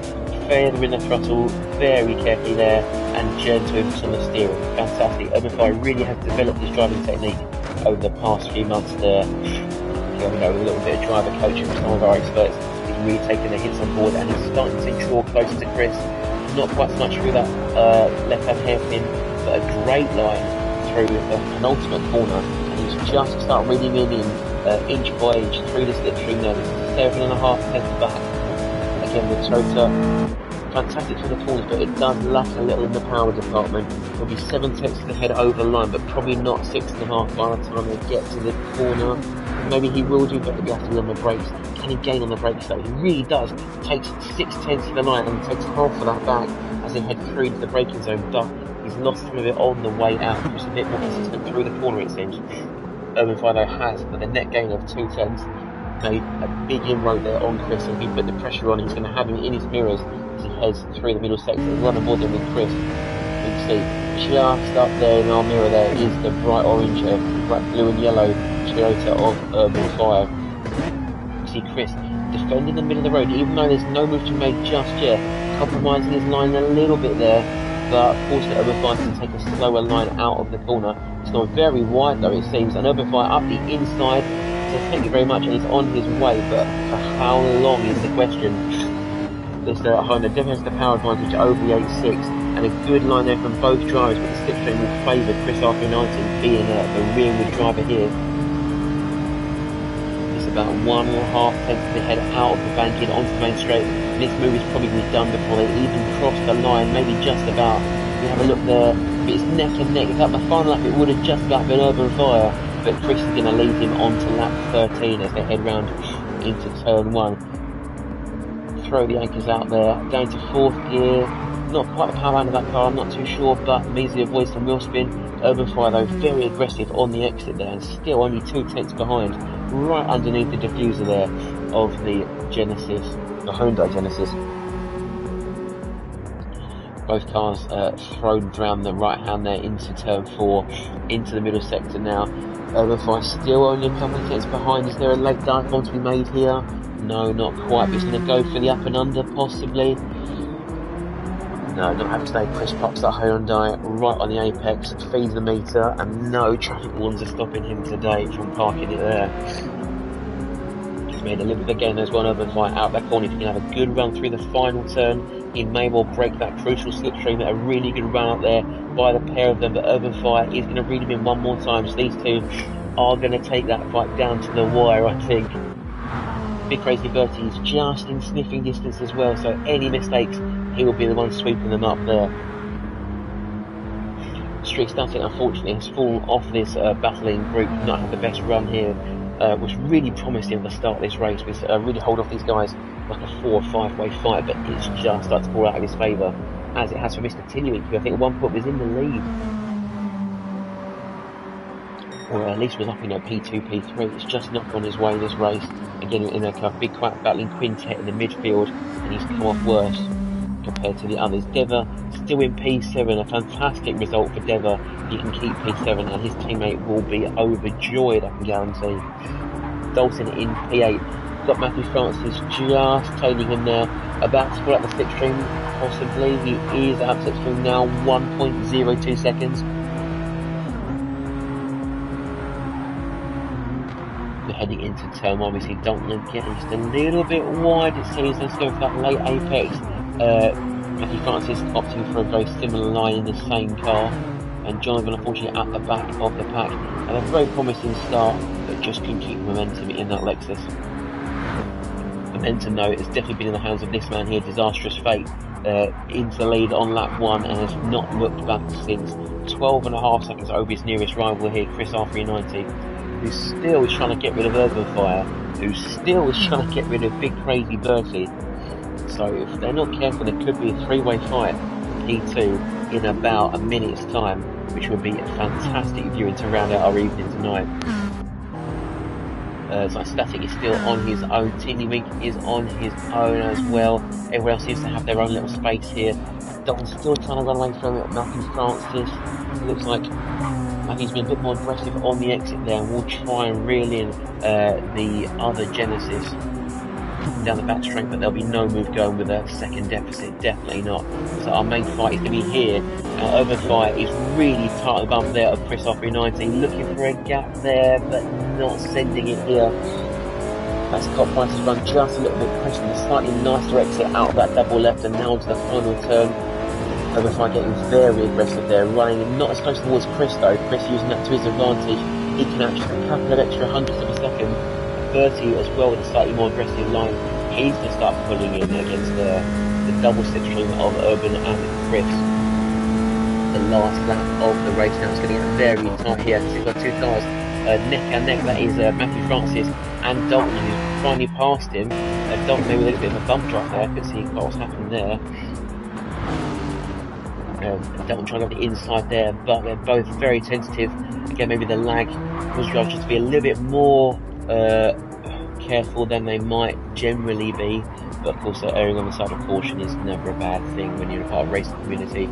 Speaker 1: Feather in the throttle, very carefully there, and gentle on the steering. Fantastic. Urban Fire really has developed his driving technique over the past few months there. Here we go with a little bit of driver coaching from some of our experts. He's really taking the hits on board and he's starting to draw closer to Chris. Not quite so much through that left-hand hairpin, but a great line through the penultimate corner. And he's just started reading in inch by inch through the slipstream there. 7.5 tenths back. Again with Toyota, fantastic for the corners, but it does lack a little in the power department. There'll be 7 tenths to the head over the line, but probably not 6.5 by the time they get to the corner. Maybe he will do, but he'll have to be on the brakes. Can he gain on the brakes though? He really does. Takes 6 tenths to the line and takes half of that back as they head through to the braking zone, but he's lost some of it on the way out. Just a bit more consistent through the corner, it seems. Urban Fido has, with a net gain of 2 tenths, made a big inroad there on Chris, and he put the pressure on. He's going to have him in his mirrors as he heads through the middle sector. He'll run aboard them with Chris. You can see just up there in our mirror there is the bright orange, bright blue and yellow Toyota of Urban Fire. You see Chris defending the middle of the road, even though there's no move to be made just yet, compromising his line a little bit there, but forced Urban Fire to take a slower line out of the corner. It's gone very wide though, it seems, and Urban Fire up the inside. Thank you very much, and he's on his way, but for how long is the question. This Honda definitely has the power advantage over the 8.6, and a good line there from both drivers, but the slipstream will favour Chris R390 being the rearward driver here. It's about 1.5 tenths to head out of the banking onto the main straight. This move is probably done before they even cross the line, maybe just about. We have a look there, it's neck and neck. Without the final lap, it would have just about been Urban Fire. But Chris is going to lead him on to lap 13 as they head round into turn 1. Throw the anchors out there, down to 4th gear. Not quite the power line of that car, I'm not too sure, but means he avoids some wheel spin. Urban Fire though, very aggressive on the exit there, and still only 2 tenths behind, right underneath the diffuser there of the Genesis, the Hyundai Genesis. Both cars thrown around the right hand there into turn 4, into the middle sector now. Urban Fire still only a couple of tenths behind. Is there a late dive bomb to be made here? No, not quite, but he's going to go for the up and under possibly. No, not having to stay. Chris pops that Hyundai right on the apex, feeds the meter, and no traffic wardens are stopping him today from parking it there. He's made a little bit of a gain as well. Urban Fire out that corner. If he can have a good run through the final turn, he may well break that crucial slipstream. A really good run out there by the pair of them, but Urban Fire is going to read him in one more time, so these two are going to take that fight down to the wire, I think. Big Crazy Bertie is just in sniffing distance as well, so any mistakes, he will be the one sweeping them up there. Street Static unfortunately has fallen off this battling group, not had the best run here. Was really promising at the start of this race. We really hold off these guys like a 4 or 5 way fight, but it's just started to fall out of his favour, as it has for Mr. Tiddlywick, who I think at one point was in the lead, or at least was up in a P2, P3. It's just not gone his way this race, and again in a kind of big battling quintet in the midfield, and he's come off worse compared to the others. Deva still in P7, a fantastic result for Deva. He can keep P7 and his teammate will be overjoyed, I can guarantee. Dalton in P8. Got Matthew Francis just tailing him there, about to pull out the slipstream, possibly. He is out of slipstream now, 1.02 seconds. We're heading into turn 1. We see Dalton getting just a little bit wide, it seems. Let's go for that late apex. Matthew Francis opting for a very similar line in the same car, and Jonathan unfortunately at the back of the pack. And a very promising start, but just couldn't keep momentum in that Lexus. Momentum though has definitely been in the hands of this man here, Disastrous Fate, into the lead on lap 1 and has not looked back since. 12.5 seconds over his nearest rival here, Chris R390, who still is trying to get rid of Urban Fire, who still is trying to get rid of Big Crazy Bertie. So if they're not careful, there could be a three-way fight P2 in about a minute's time, which would be a fantastic viewing to round out our evening tonight. So Static is still on his own, Tinny Wink is on his own as well. Everyone else seems to have their own little space here. Dalton's still trying to run away from it. Matthew Francis, it looks like Matthew's been a bit more aggressive on the exit there, and we'll try and reel in the other Genesis down the back strength, but there'll be no move going with a second deficit, definitely not. So our main fight is going to be here. Overfire is really tight at the bump there of Chris R390, looking for a gap there, but not sending it here. That's Cop Price's run just a little bit, pressing a slightly nicer exit out of that double left, and now to the final turn. Overfire getting very aggressive there, running not as close towards Chris though. Chris using that to his advantage. He can actually a couple of extra hundredths of a second. Bertie as well with a slightly more aggressive line. He's going to start pulling in against the double slipstream of Urban and Chris. The last lap of the race now is going to get very tight here. So we've got two cars neck and neck. That is Matthew Francis and Dalton, who's finally passed him. Dalton maybe with a little bit of a bump drop there. Couldn't see what's happened there. Dalton trying to go to the inside there, but they're both very tentative. Again, maybe the lag was just to be a little bit more careful than they might generally be, but of course erring on the side of caution is never a bad thing when you're a part of racing community.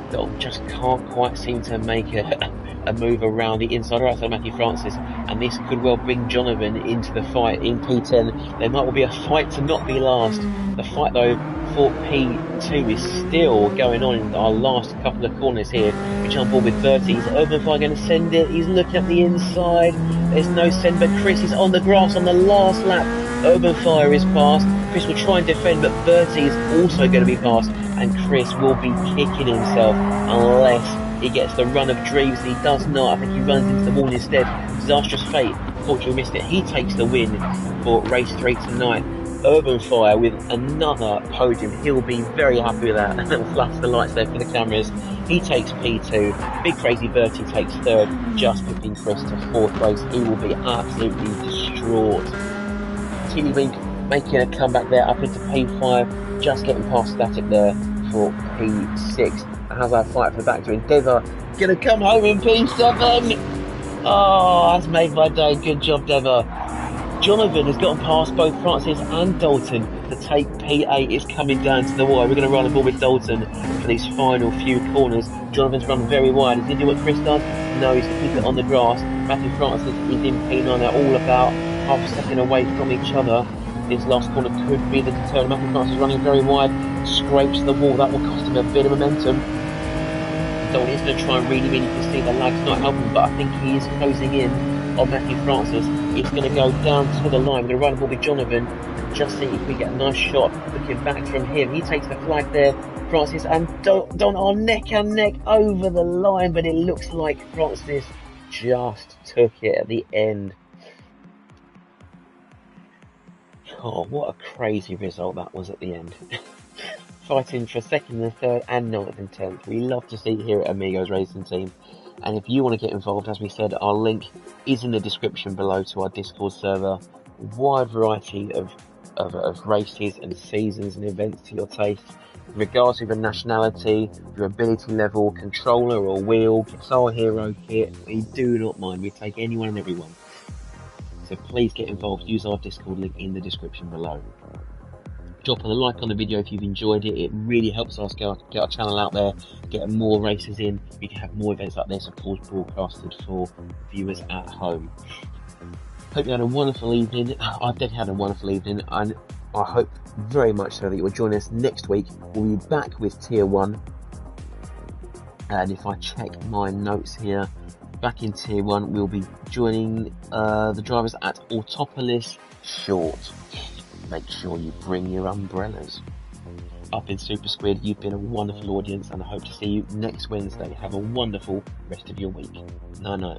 Speaker 1: Dalton just can't quite seem to make a move around the inside or outside Matthew Francis, and this could well bring Jonathan into the fight in P10. There might well be a fight to not be last. The fight though for P2 is still going on in our last couple of corners here. We jump on with Bertie. Is Urban Fire going to send it? He's looking at the inside. There's no send, but Chris is on the grass on the last lap. Urban Fire is past. Chris will try and defend, but Bertie is also going to be past, and Chris will be kicking himself unless he gets the run of dreams. He does not. I think he runs into the wall instead. Disastrous Fate, fortunately missed it. He takes the win for race 3 tonight. Urban Fire with another podium. He'll be very happy with that. And it'll flash the lights there for the cameras. He takes P2. Big Crazy Bertie takes 3rd, just picking Chris to 4th place. He will be absolutely distraught. Teeny Wink making a comeback there up into P5, just getting past Static there for P6. How's that fight for the back to Endeavour? Gonna come home in P7! Oh, that's made my day. Good job, Dever. Jonathan has gotten past both Francis and Dalton to take P8. It's coming down to the wire. We're going to run a ball with Dalton for these final few corners. Jonathan's run very wide. Is he doing what Chris does? No, he's going to keep it on the grass. Matthew Francis is in P9. They're all about half a second away from each other. This last corner could be the deterrent. Matthew Francis running very wide, scrapes the wall. That will cost him a bit of momentum. Dalton is going to try and really, you can see the lag's not helping, but I think he is closing in on Matthew Francis. He's going to go down to the line. We're going to run a ball with Jonathan and just see if we get a nice shot looking back from him. He takes the flag there. Francis and Don are neck and neck over the line, but it looks like Francis just took it at the end. Oh, what a crazy result that was at the end. Fighting for 2nd and 3rd and 9th and 10th. We love to see it here at Amigos Racing Team. And if you want to get involved, as we said, our link is in the description below to our Discord server. Wide variety of races and seasons and events to your taste. Regardless of your nationality, your ability level, controller or wheel, Guitar Hero kit, we do not mind. We take anyone and everyone. So please get involved. Use our Discord link in the description below. Drop a like on the video if you've enjoyed it. It really helps us get our channel out there, get more races in. We can have more events like this, of course, broadcasted for viewers at home. Hope you had a wonderful evening. I've definitely had a wonderful evening, and I hope very much so that you'll join us next week. We'll be back with Tier 1. And if I check my notes here, back in Tier 1, we'll be joining the drivers at Autopolis Short. Make sure you bring your umbrellas. Up in SuperSquid, you've been a wonderful audience, and I hope to see you next Wednesday. Have a wonderful rest of your week. No.